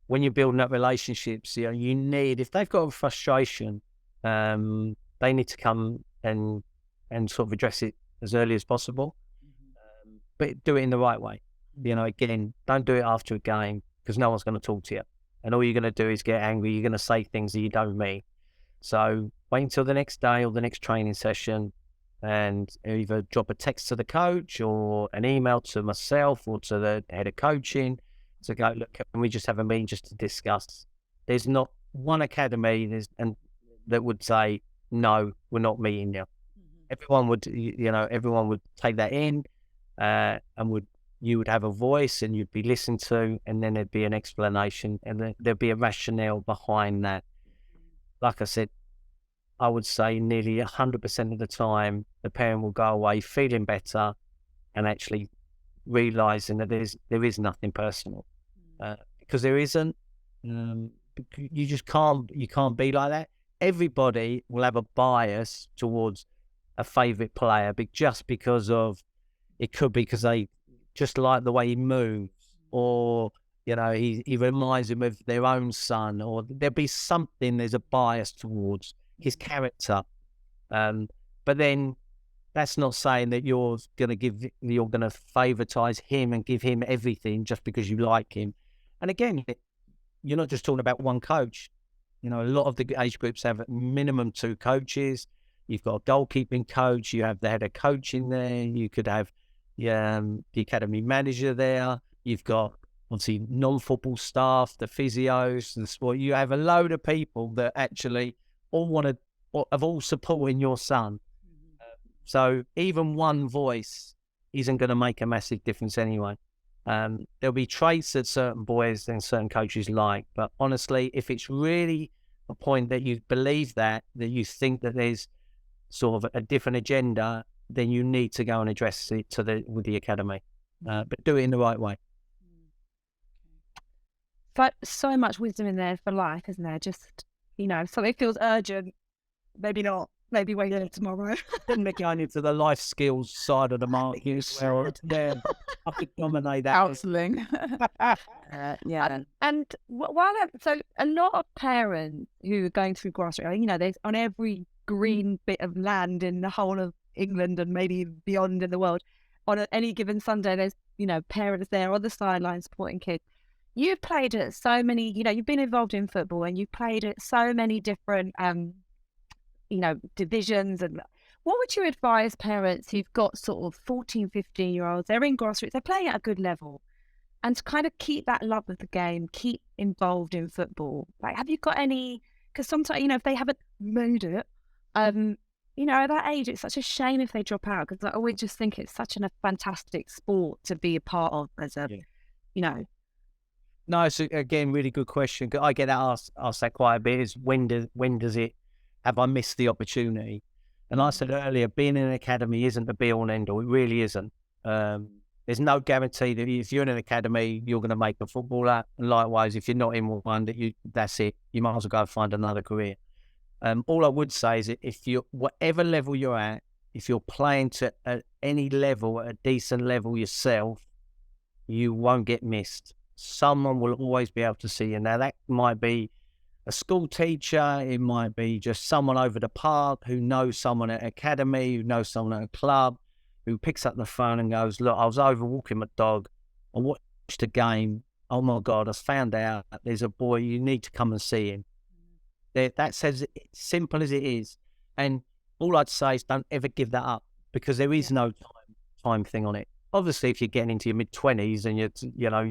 when you're building up relationships, you know, you need, if they've got a frustration, they need to come and sort of address it as early as possible. But do it in the right way. You know, again, don't do it after a game, because no one's going to talk to you, and all you're going to do is get angry. You're going to say things that you don't mean. So wait until the next day or the next training session, and either drop a text to the coach or an email to myself or to the head of coaching to go, look, can we just have a meeting just to discuss? There's not one academy that would say, no, we're not meeting you. Everyone would take that in, and you would have a voice, and you'd be listened to, and then there'd be an explanation, and there'd be a rationale behind that. Like I said, I would say nearly 100% of the time, the parent will go away feeling better, and actually realizing that there is nothing personal, because there isn't. you just can't be like that. Everybody will have a bias towards a favourite player, just because of, it could be because they just like the way he moves, or he reminds them of their own son, or there'll be something. There's a bias towards his character, but then that's not saying that you're going to favouritize him and give him everything just because you like him. And again, you're not just talking about one coach. A lot of the age groups have at minimum 2 coaches. You've got a goalkeeping coach. You have the head of coach in there. You could have the academy manager there. You've got obviously non-football staff, the physios, the sport. You have a load of people that actually all supporting your son. So even one voice isn't going to make a massive difference anyway. There'll be traits that certain boys and certain coaches like, but honestly, if it's really a point that you believe that you think that there's sort of a different agenda, then you need to go and address it with the academy, but do it in the right way. But so much wisdom in there for life, isn't there? Just, something feels urgent, maybe not. Maybe wait until tomorrow. Then we're going into the life skills side of the market where I could dominate that. Counselling. Yeah. And so a lot of parents who are going through grassroots, there's on every green bit of land in the whole of England and maybe beyond in the world, on any given Sunday, there's, parents there on the sidelines supporting kids. You've played at so many, you've been involved in football and you've played at so many different divisions. And what would you advise parents who've got sort of 14, 15-year-olds, they're in grassroots, they're playing at a good level, and to kind of keep that love of the game, keep involved in football? Like, have you got any, because sometimes, if they haven't made it, at that age, it's such a shame if they drop out, because I always just think it's such a fantastic sport to be a part of as a, No, it's again, really good question. I get asked that quite a bit, is when does it, have I missed the opportunity? And I said earlier, being in an academy isn't the be all and end all. It really isn't. There's no guarantee that if you're in an academy, you're going to make a footballer. And likewise, if you're not in one, that's it. You might as well go and find another career. All I would say is that if you, whatever level you're at, if you're playing at any level, at a decent level yourself, you won't get missed. Someone will always be able to see you. Now, that might be a school teacher, it might be just someone over the park who knows someone at academy, who knows someone at a club, who picks up the phone and goes, look, I was over walking my dog, I watched a game, oh my God, I found out there's a boy, you need to come and see him. That says, simple as it is. And all I'd say is don't ever give that up, because there is no time thing on it. Obviously, if you're getting into your mid-20s and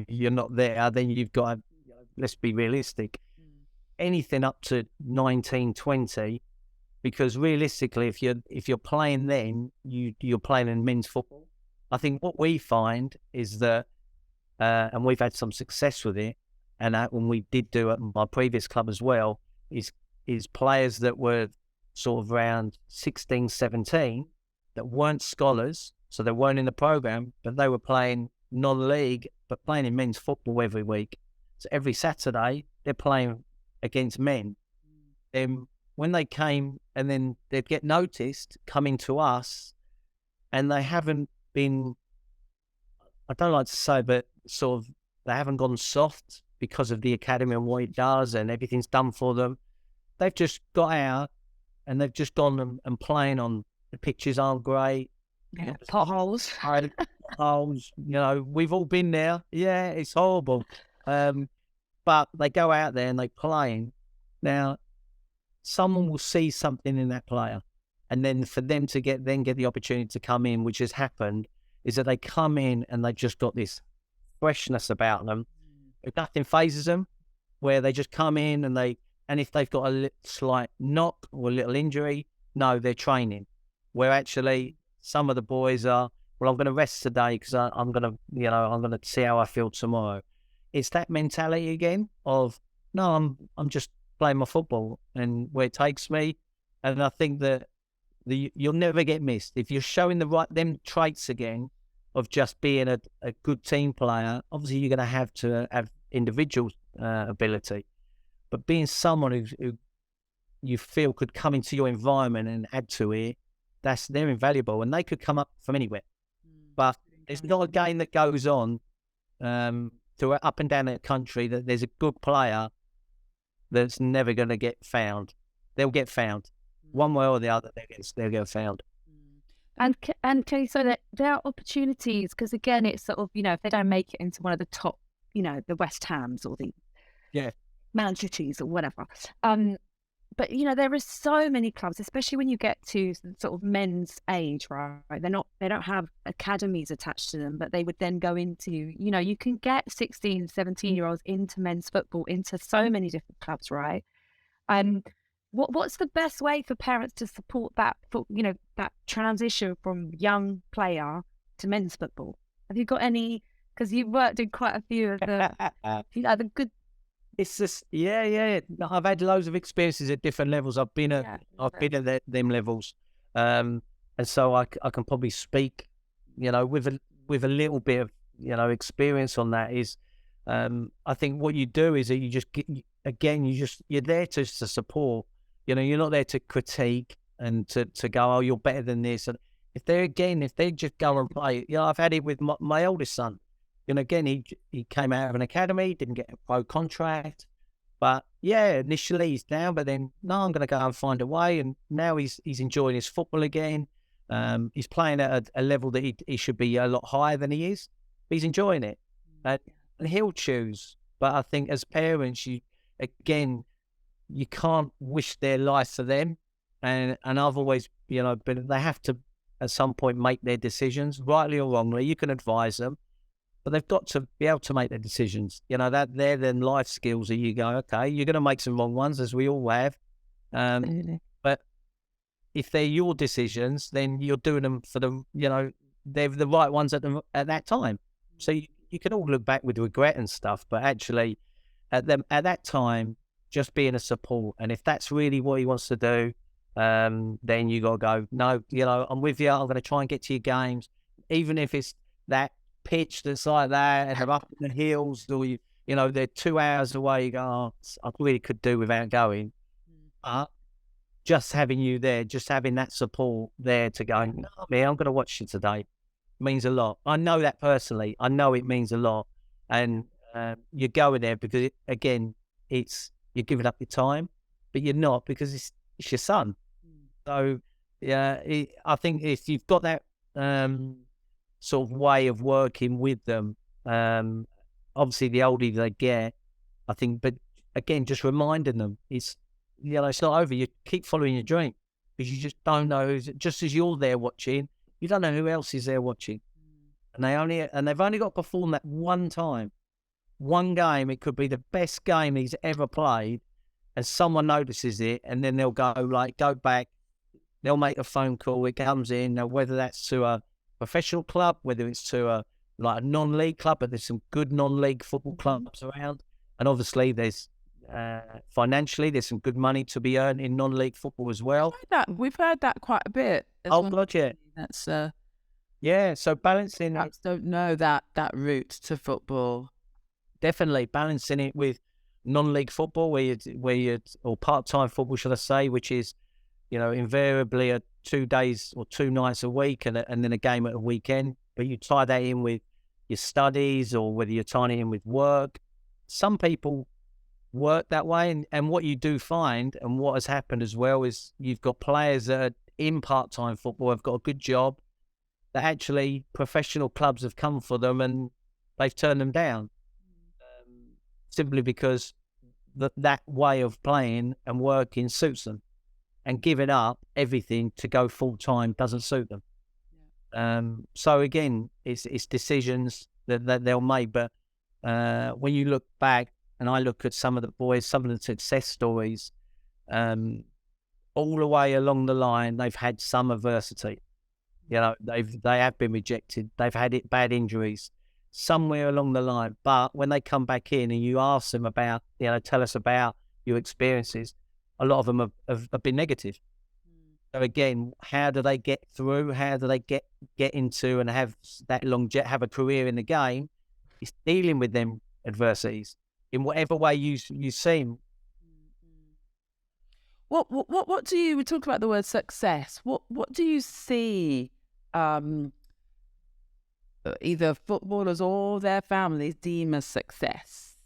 you're not there, then you've got to, let's be realistic. Anything up to 19, 20, because realistically, if you're playing then, you're playing in men's football. I think what we find is that, and we've had some success with it, and when we did do it at my previous club as well, is players that were sort of around 16, 17, that weren't scholars, so they weren't in the program, but they were playing non-league, but playing in men's football every week. So every Saturday, they're playing against men. When they came, and then they'd get noticed coming to us, and they haven't been, I don't like to say, but sort of, they haven't gone soft because of the academy and what it does and everything's done for them. They've just got out and they've just gone and playing on, the pitches aren't great. Yeah, potholes. Potholes, we've all been there. Yeah, it's horrible. But they go out there and they play. Now, someone will see something in that player, and then for them to get the opportunity to come in, which has happened, is that they come in and they've just got this freshness about them. Nothing phases them, where they just come in and if they've got a slight knock or a little injury, no, they're training. Where actually some of the boys are, well, I'm going to rest today because I'm going to see how I feel tomorrow. It's that mentality again of, no, I'm just playing my football and where it takes me. And I think that you'll never get missed. If you're showing them traits again of just being a good team player, obviously you're going to have individual ability. but being someone who you feel could come into your environment and add to it, they're invaluable, and they could come up from anywhere. But there's not a game that goes on up and down the country that there's a good player that's never going to get found. They'll get found one way or the other. They'll get found. And Kelly, so that there are opportunities, because again, it's sort of, if they don't make it into one of the top, the West Hams or the Man Cities or whatever. But there are so many clubs, especially when you get to sort of men's age, right? They don't have academies attached to them, but they would then go into, you can get 16, 17-year-olds into men's football, into so many different clubs, right? What's the best way for parents to support that, that transition from young player to men's football? Have you got any? Because you've worked in quite a few of the good. It's just I've had loads of experiences at different levels. I've been at them levels, and so I can probably speak, with a little bit of experience on that. Is I think what you do is that you just you're there to support. You're not there to critique and to go, oh, you're better than this. And if they just go and play, I've had it with my oldest son. Again, he came out of an academy, didn't get a pro contract, but initially he's down, but then no, I'm going to go and find a way, and now he's enjoying his football again. He's playing at a level that he should be a lot higher than he is. He's enjoying it, and he'll choose. But I think as parents, you can't wish their life for them, and I've always been. They have to at some point make their decisions, rightly or wrongly. You can advise them, but they've got to be able to make their decisions. That they're then life skills that you go, okay, you're going to make some wrong ones, as we all have. But if they're your decisions, then you're doing them for they're the right ones at that time. So you can all look back with regret and stuff, but actually at that time, just being a support. And if that's really what he wants to do, then you got to go, no, I'm with you. I'm going to try and get to your games, even if it's that pitch that's like that, and they're up in the hills, or they're 2 hours away. You go, oh, I really could do without going. But just having you there, just having that support there to go, no, man, I'm going to watch you today, means a lot. I know that personally. I know it means a lot, and you're going there because you're giving up your time, but you're not, because it's your son. So I think if you've got that sort of way of working with them, obviously the older they get, I think, but again, just reminding them it's not over. You keep following your dream, because you just don't know just as you're there watching, you don't know who else is there watching, and they've only got to perform that one time, one game. It could be the best game he's ever played, and someone notices it, and then they'll go back, they'll make a phone call, it comes in, whether that's to a professional club, whether it's to a non-league club, but there's some good non-league football clubs around, and obviously there's financially there's some good money to be earned in non-league football as well. We've heard that quite a bit. God, yeah. That's so balancing. I don't know that route to football. Definitely balancing it with non-league football, or part-time football, should I say, which is invariably 2 days or 2 nights a week, and then a game at a weekend. But you tie that in with your studies, or whether you're tying it in with work. Some people work that way, and what you do find, and what has happened as well, is you've got players that are in part-time football, have got a good job, that actually professional clubs have come for them and they've turned them down, simply because that way of playing and working suits them, and giving up everything to go full-time doesn't suit them. So again, it's decisions that they'll make. But when you look back, and I look at some of the boys, some of the success stories, all the way along the line, they've had some adversity. They have been rejected. They've had bad injuries somewhere along the line. But when they come back in and you ask them about, tell us about your experiences, a lot of them have been negative. So again, how do they get through? How do they get into and have that have a career in the game? It's dealing with them adversities in whatever way you see them. What do you? We talked about the word success. What do you see? Either footballers or their families deem as success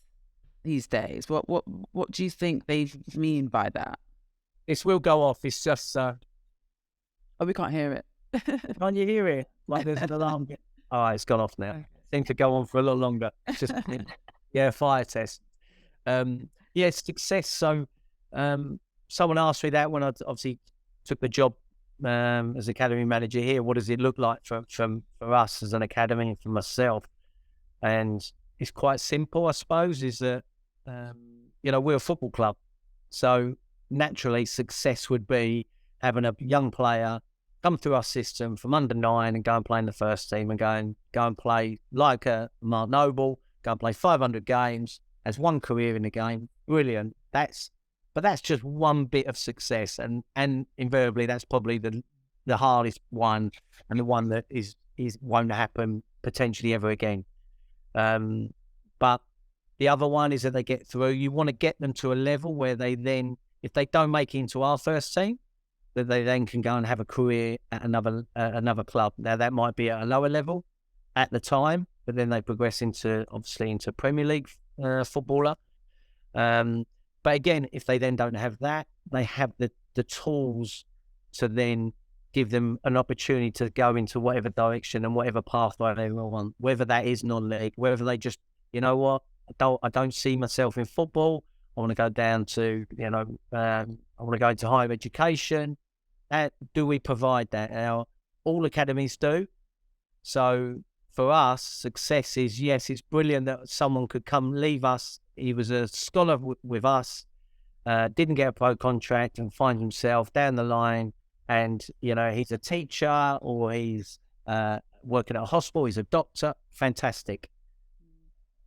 these days. What do you think they mean by that? This will go off. It's just Oh, we can't hear it. can't you hear it? Like there's an alarm. Oh, it's gone off now. Okay. Seems to go on for a lot longer. It's just fire test. Success. So someone asked me that when I obviously took the job as academy manager here. What does it look like for us as an academy and for myself? And it's quite simple, I suppose, is that we're a football club. So naturally success would be having a young player come through our system from under 9 and go and play in the first team and go and play like a Mark Noble, go and play 500 games, has one career in the game. Brilliant. But that's just one bit of success, and invariably that's probably the hardest one, and the one that is won't happen potentially ever again. But the other one is that they get through. You want to get them to a level where they then, if they don't make it into our first team, that they then can go and have a career at another club. Now that might be at a lower level at the time, but then they progress into Premier League footballer. But again, if they then don't have that, they have the tools to then give them an opportunity to go into whatever direction and whatever pathway they want, whether that is non-league, whether they just, you know what, I don't see myself in football. I want to go down to, I want to go into higher education. Do we provide that? Now, all academies do. So for us, success is, yes, it's brilliant that someone could come leave us. He was a scholar with us, didn't get a pro contract and find himself down the line. And, he's a teacher or he's working at a hospital. He's a doctor. Fantastic.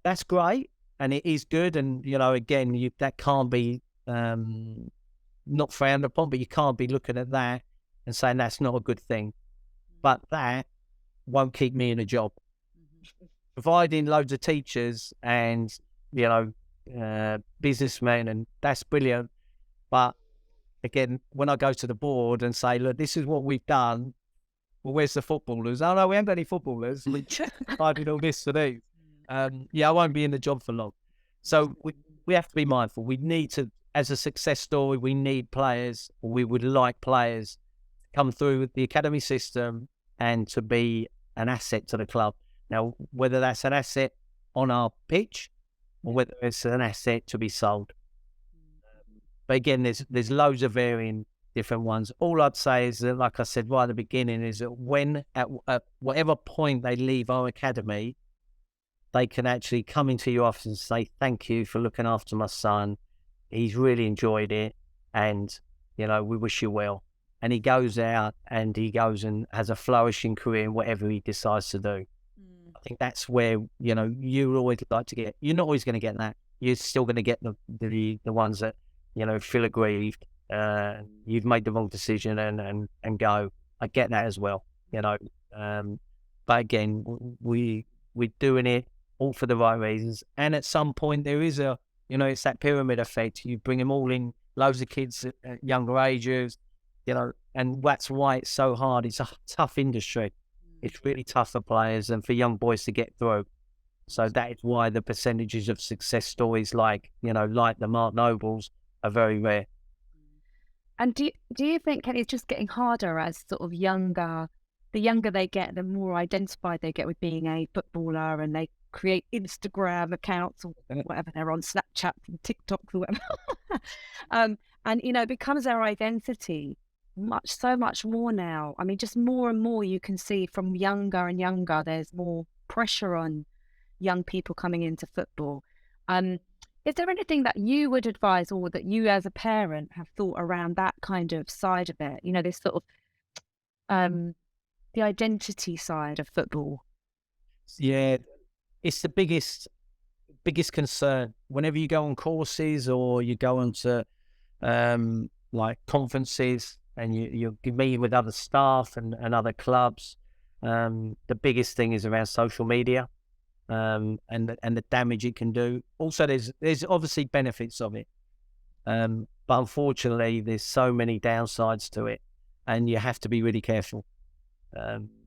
That's great. And it is good. And, again, that can't be not frowned upon, but you can't be looking at that and saying that's not a good thing. But that won't keep me in a job. Providing loads of teachers and, businessmen, and that's brilliant. But again, when I go to the board and say, look, this is what we've done, well, where's the footballers? Oh, no, we haven't got any footballers. I did all this for these. I won't be in the job for long. So we have to be mindful. We need to, as a success story, we need players, or we would like players to come through the academy system and to be an asset to the club. Now, whether that's an asset on our pitch or whether it's an asset to be sold. But again, there's loads of varying different ones. All I'd say is that, like I said right at the beginning, is that when at whatever point they leave our academy, they can actually come into your office and say, thank you for looking after my son. He's really enjoyed it. And, we wish you well. And he goes out and he goes and has a flourishing career in whatever he decides to do. I think that's where, you always like to get, you're not always going to get that. You're still going to get the ones that, feel aggrieved, you've made the wrong decision and go. I get that as well, but again, we're doing it all for the right reasons. And at some point there is it's that pyramid effect. You bring them all in, loads of kids at younger ages, and that's why it's so hard. It's a tough industry. It's really tough for players and for young boys to get through. So that is why the percentages of success stories like the Mark Nobles are very rare. And do you think, Kenny, it's just getting harder as sort of the younger they get, the more identified they get with being a footballer, and they create Instagram accounts or whatever they're on, Snapchat and TikTok or whatever. And, it becomes their identity so much more now. I mean, just more and more you can see from younger and younger, there's more pressure on young people coming into football. Is there anything that you would advise, or that you as a parent have thought around that kind of side of it? This sort of the identity side of football. Yeah, it's the biggest concern. Whenever you go on courses or you go onto like conferences and you're meeting with other staff and other clubs, the biggest thing is around social media. And the damage it can do. Also, there's obviously benefits of it. But unfortunately, there's so many downsides to it, and you have to be really careful.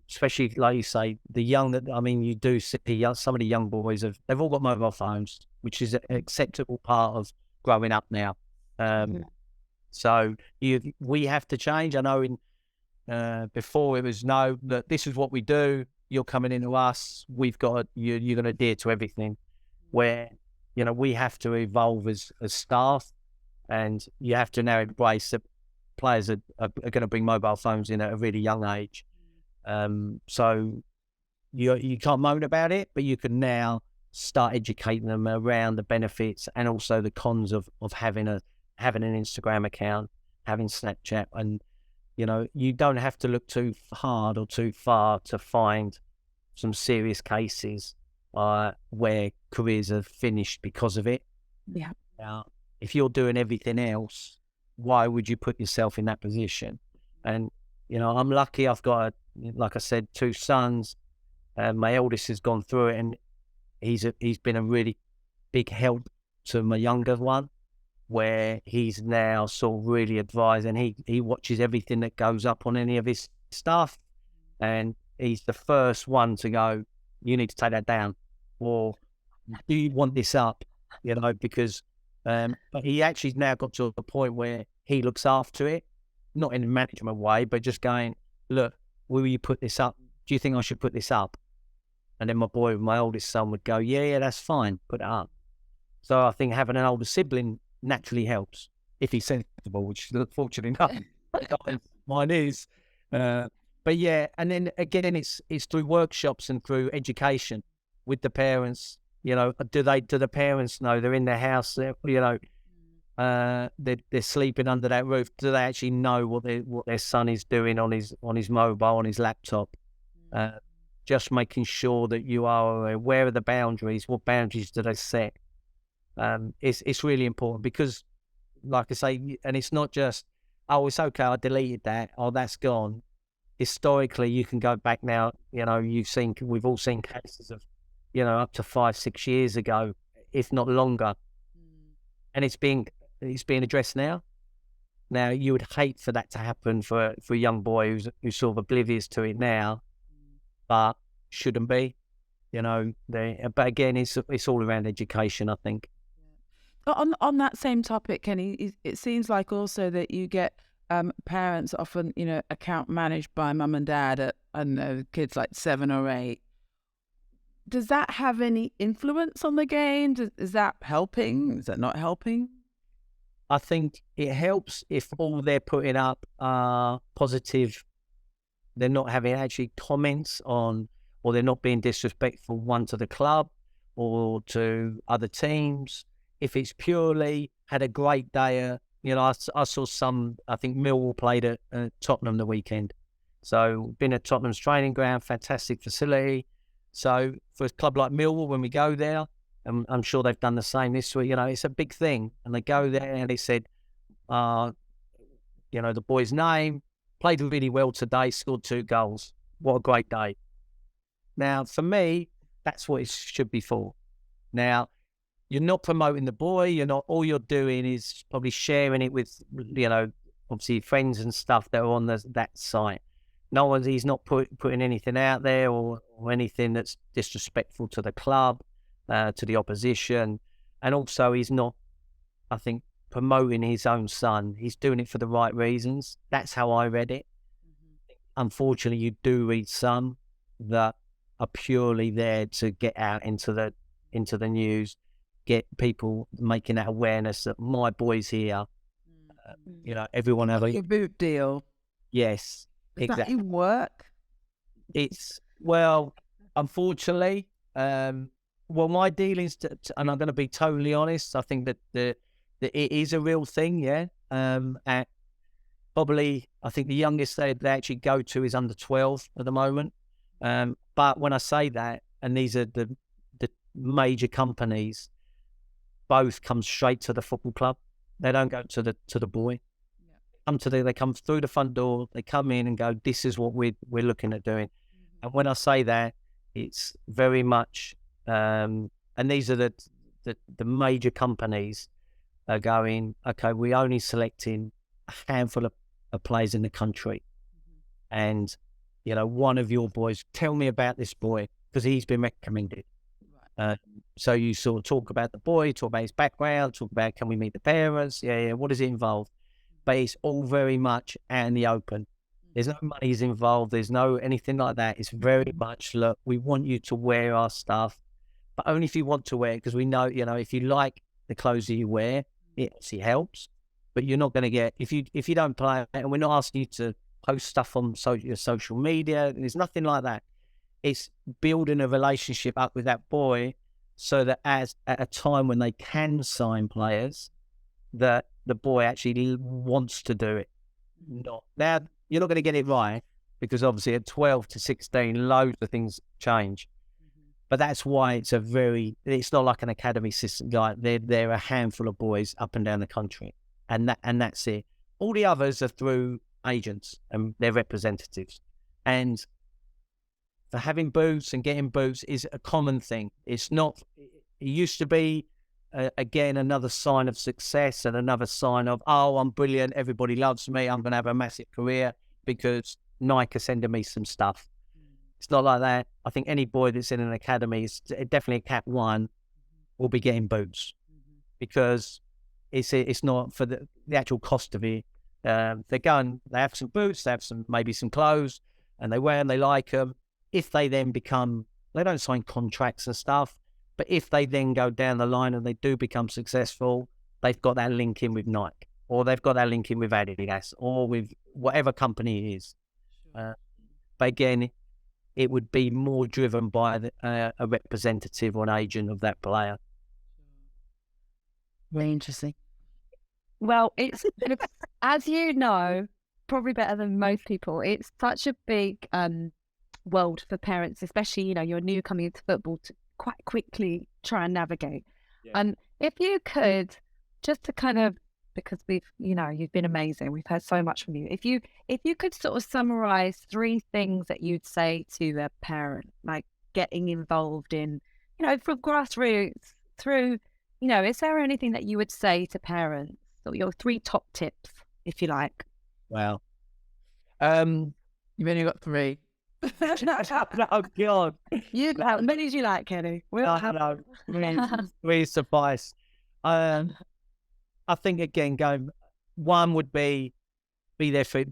Especially, like you say, you do see some of the young boys, they've all got mobile phones, which is an acceptable part of growing up now. So we have to change. I know before it was, no, that this is what we do. You're coming into us. You're going to adhere to everything. Where, we have to evolve as staff, and you have to now embrace that players are going to bring mobile phones in at a really young age. So you can't moan about it, but you can now start educating them around the benefits and also the cons of having an Instagram account, having Snapchat, and you don't have to look too hard or too far to find some serious cases where careers are finished because of it. Yeah. Now, if you're doing everything else, why would you put yourself in that position? And I'm lucky. I've got, like I said, 2 sons. My eldest has gone through it, and he's been a really big help to my younger one, where he's now sort of really advised, and he watches everything that goes up on any of his stuff, and he's the first one to go, you need to take that down, or do you want this up? Because but he actually now got to a point where he looks after it, not in a management way, but just going, look, will you put this up? Do you think I should put this up? And then my oldest son would go, yeah, that's fine, put it up. So I think having an older sibling naturally helps, if he's sensible, which fortunately not. Mine is. But yeah, and then again, it's through workshops and through education with the parents. Do the parents know they're in their house? They're sleeping under that roof. Do they actually know what their son is doing on his mobile, on his laptop? Just making sure that you are aware of the boundaries. What boundaries do they set? It's really important, because, like I say, and it's not just, oh, it's okay, I deleted that, oh, that's gone. Historically, you can go back now. We've all seen cases of, up to 5-6 years ago, if not longer, and it's being addressed now. Now, you would hate for that to happen for a young boy who's sort of oblivious to it now, but shouldn't be. But again, it's all around education, I think. On that same topic, Kenny, it seems like also that you get parents often, account managed by mum and dad at, I don't know, kids like 7 or 8. Does that have any influence on the game? Is that helping? Is that not helping? I think it helps if all they're putting up are positive. They're not having actually comments on, or they're not being disrespectful, one to the club or to other teams. If it's purely had a great day, I saw I think Millwall played at Tottenham the weekend. So been at Tottenham's training ground, fantastic facility. So for a club like Millwall, when we go there, and I'm sure they've done the same this week, it's a big thing. And they go there and they said, the boy's name, played really well today, scored 2 goals. What a great day. Now, for me, that's what it should be for. Now, you're not promoting the boy. All you're doing is probably sharing it with, obviously friends and stuff that are on that site. He's not putting anything out there or anything that's disrespectful to the club, to the opposition. And also he's not, I think, promoting his own son. He's doing it for the right reasons. That's how I read it. Unfortunately, you do read some that are purely there to get out into the news, get people making that awareness that my boy's here. Everyone have a boot deal. Yes, Does exactly. that work? Unfortunately, my dealings, and I'm going to be totally honest, I think that it is a real thing. Yeah. At probably, I think the youngest they actually go to is under 12 at the moment. But when I say that, and these are the major companies, both come straight to the football club. They don't go to the boy. Yeah. They come through the front door. They come in and go, this is what we're looking at doing. Mm-hmm. And when I say that, it's very much, and these are the major companies. are going, okay, we're only selecting a handful of players in the country. And, you know, one of your boys, tell me about this boy, because he's been recommended. So you sort of talk about the boy, talk about his background, talk about, can we meet the parents? Yeah, what does it involve? But it's all very much out in the open. There's no monies involved. There's no anything like that. It's very much, look, we want you to wear our stuff, but only if you want to wear it, because we know, you know, if you like the clothes that you wear, it obviously helps. But you're not going to get, if you don't play, and we're not asking you to post stuff on your social media. There's nothing like that. It's building a relationship up with that boy, so that at a time when they can sign players, that the boy actually wants to do it. Now, you're not going to get it right, because obviously at 12 to 16, loads of things change. But that's why it's not like an academy system. Like they're a handful of boys up and down the country, and that's it. All the others are through agents and their representatives. And for having boots and getting boots is a common thing. It's not, it used to be, again, another sign of success and another sign of, oh, I'm brilliant, everybody loves me, I'm going to have a massive career because Nike are sending me some stuff. It's not like that. I think any boy that's in an academy, is definitely a Cat 1, will be getting boots, because it's not for the actual cost of it. They have some boots, they have maybe some clothes, and they wear them, they like them. If they then they don't sign contracts and stuff, but if they then go down the line and they do become successful, they've got that link in with Nike, or they've got that link in with Adidas, or with whatever company it is. But again, it would be more driven by a representative or an agent of that player. Very interesting. Well, it's as you know, probably better than most people, it's such a big world for parents, especially, you know, you're new coming into football, to quite quickly try and navigate. And if you could, just to kind of, because you've been amazing, we've heard so much from you. If you could sort of summarize 3 things that you'd say to a parent, like getting involved in, you know, from grassroots through, you know, is there anything that you would say to parents, or your 3 top tips, if you like? Wow. You've only got 3. Oh God! How many do you like, Kenny? No, 3 suffice. I think again, 1 would be there for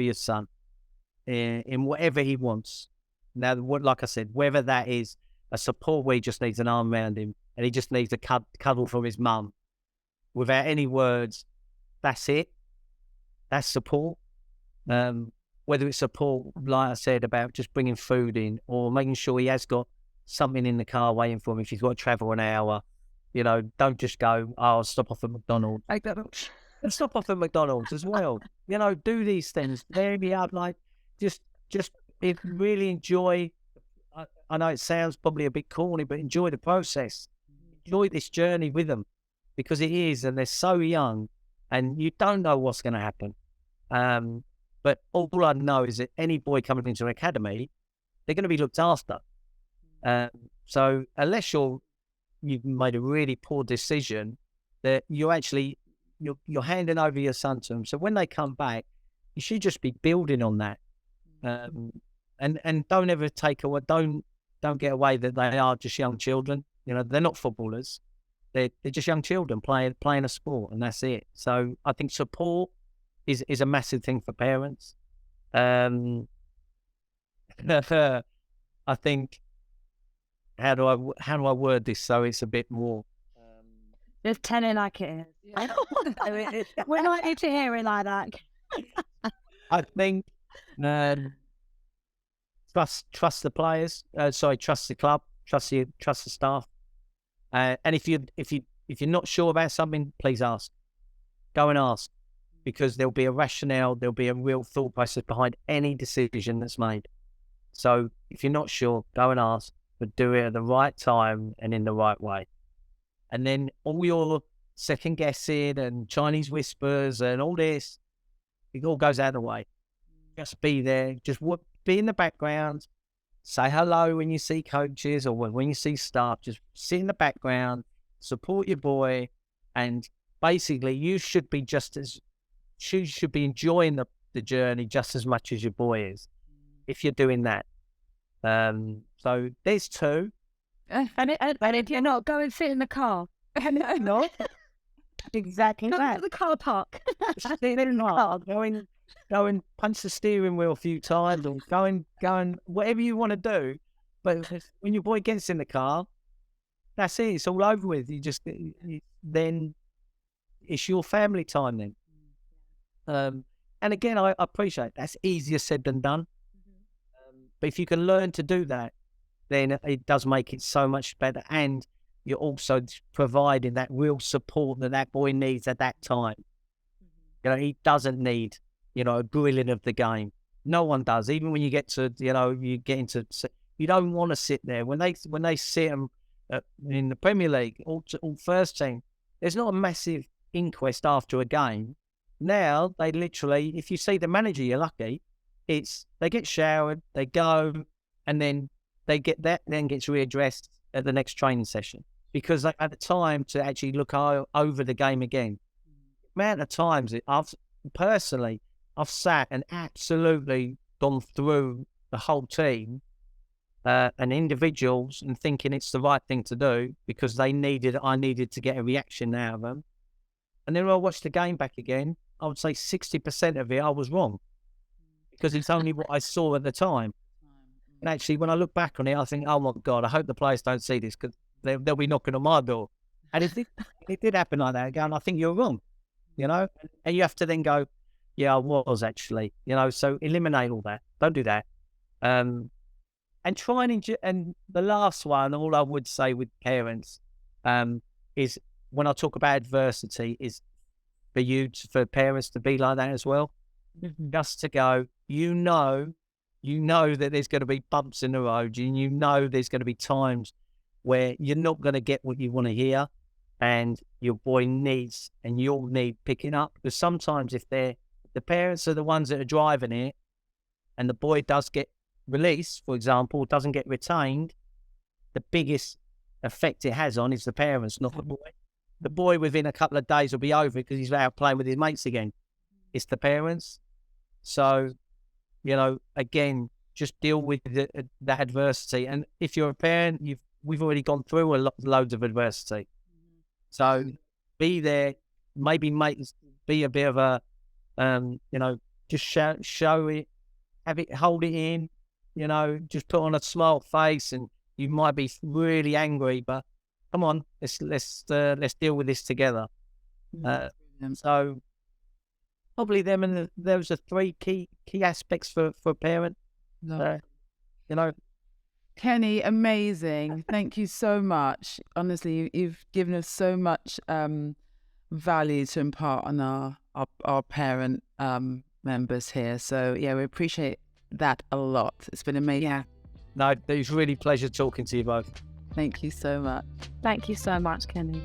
your son in whatever he wants. Now, like I said, whether that is a support where he just needs an arm around him and he just needs a cuddle from his mum without any words, that's it. That's support. Whether it's support, like I said, about just bringing food in, or making sure he has got something in the car waiting for him if he's got to travel an hour. You know, don't just go, oh, I'll stop off at McDonald's. And stop off at McDonald's as well. You know, do these things. There be out, like, just really enjoy. I know it sounds probably a bit corny, but enjoy the process. Enjoy this journey with them, because it is, and they're so young, and you don't know what's going to happen. But all I know is that any boy coming into an academy, they're going to be looked after. So unless you've made a really poor decision, that you're handing over your son to them. So when they come back, you should just be building on that, and don't ever take away. Don't get away that they are just young children. You know, they're not footballers. They're just young children playing a sport, and that's it. So I think support is a massive thing for parents. I think, how do I word this so it's a bit more? Just tell it like it is. We're not here to hear it like that. I think trust the players. Trust the club. Trust the staff. And if you're not sure about something, please ask. Go and ask, because there'll be a rationale. There'll be a real thought process behind any decision that's made. So if you're not sure, go and ask, but do it at the right time and in the right way. And then all your second guessing and Chinese whispers and all this, it all goes out of the way. Just be there. Just be in the background. Say hello when you see coaches or when you see staff. Just sit in the background, support your boy, and basically you should be enjoying the journey just as much as your boy is, if you're doing that. So there's two. And if you're not, go and sit in the car. No, exactly Go that. to the car park. Sit in the car, go and punch the steering wheel a few times, or go and whatever you want to do. But when your boy gets in the car, that's it. It's all over with. Then it's your family time then. And again, I appreciate that's easier said than done. But if you can learn to do that, then it does make it so much better. And you're also providing that real support that boy needs at that time. He doesn't need, a grilling of the game. No one does. Even when you get to, you don't want to sit there. When they sit them in the Premier League, all first team, there's not a massive inquest after a game. Now, they literally, if you see the manager, you're lucky. They get showered, they go, and then they get that, then gets readdressed at the next training session, because they had the time to actually look over the game again. The amount of times I've sat and absolutely gone through the whole team and individuals and thinking it's the right thing to do because I needed to get a reaction out of them. And then when I watched the game back again, I would say 60% of it I was wrong, because it's only what I saw at the time. And actually, when I look back on it, I think, oh my God, I hope the players don't see this, because they'll be knocking on my door. And it did happen like that again. I think you're wrong, and you have to then go, yeah, I was actually, so eliminate all that. Don't do that. And try and the last one, all I would say with parents is, when I talk about adversity, is for parents to be like that as well. Just to go, you know that there's going to be bumps in the road, and there's going to be times where you're not going to get what you want to hear, and your boy needs, and you'll need picking up. Because sometimes if the parents are the ones that are driving it, and the boy does get released, for example, doesn't get retained, the biggest effect it has on is the parents, not the boy. The boy within a couple of days will be over because he's out playing with his mates again. It's the parents. So, again, just deal with that adversity. And if you're a parent, we've already gone through loads of adversity. So be there, maybe be a bit of a, just show it, hold it in, just put on a smile face, and you might be really angry, but come on, let's deal with this together. So probably them, and those are three key aspects for a parent. Kenny, amazing. Thank you so much. Honestly, you've given us so much value to impart on our parent members here. So yeah, we appreciate that a lot. It's been amazing. Yeah. No, it was really a pleasure talking to you both. Thank you so much. Thank you so much, Kenny.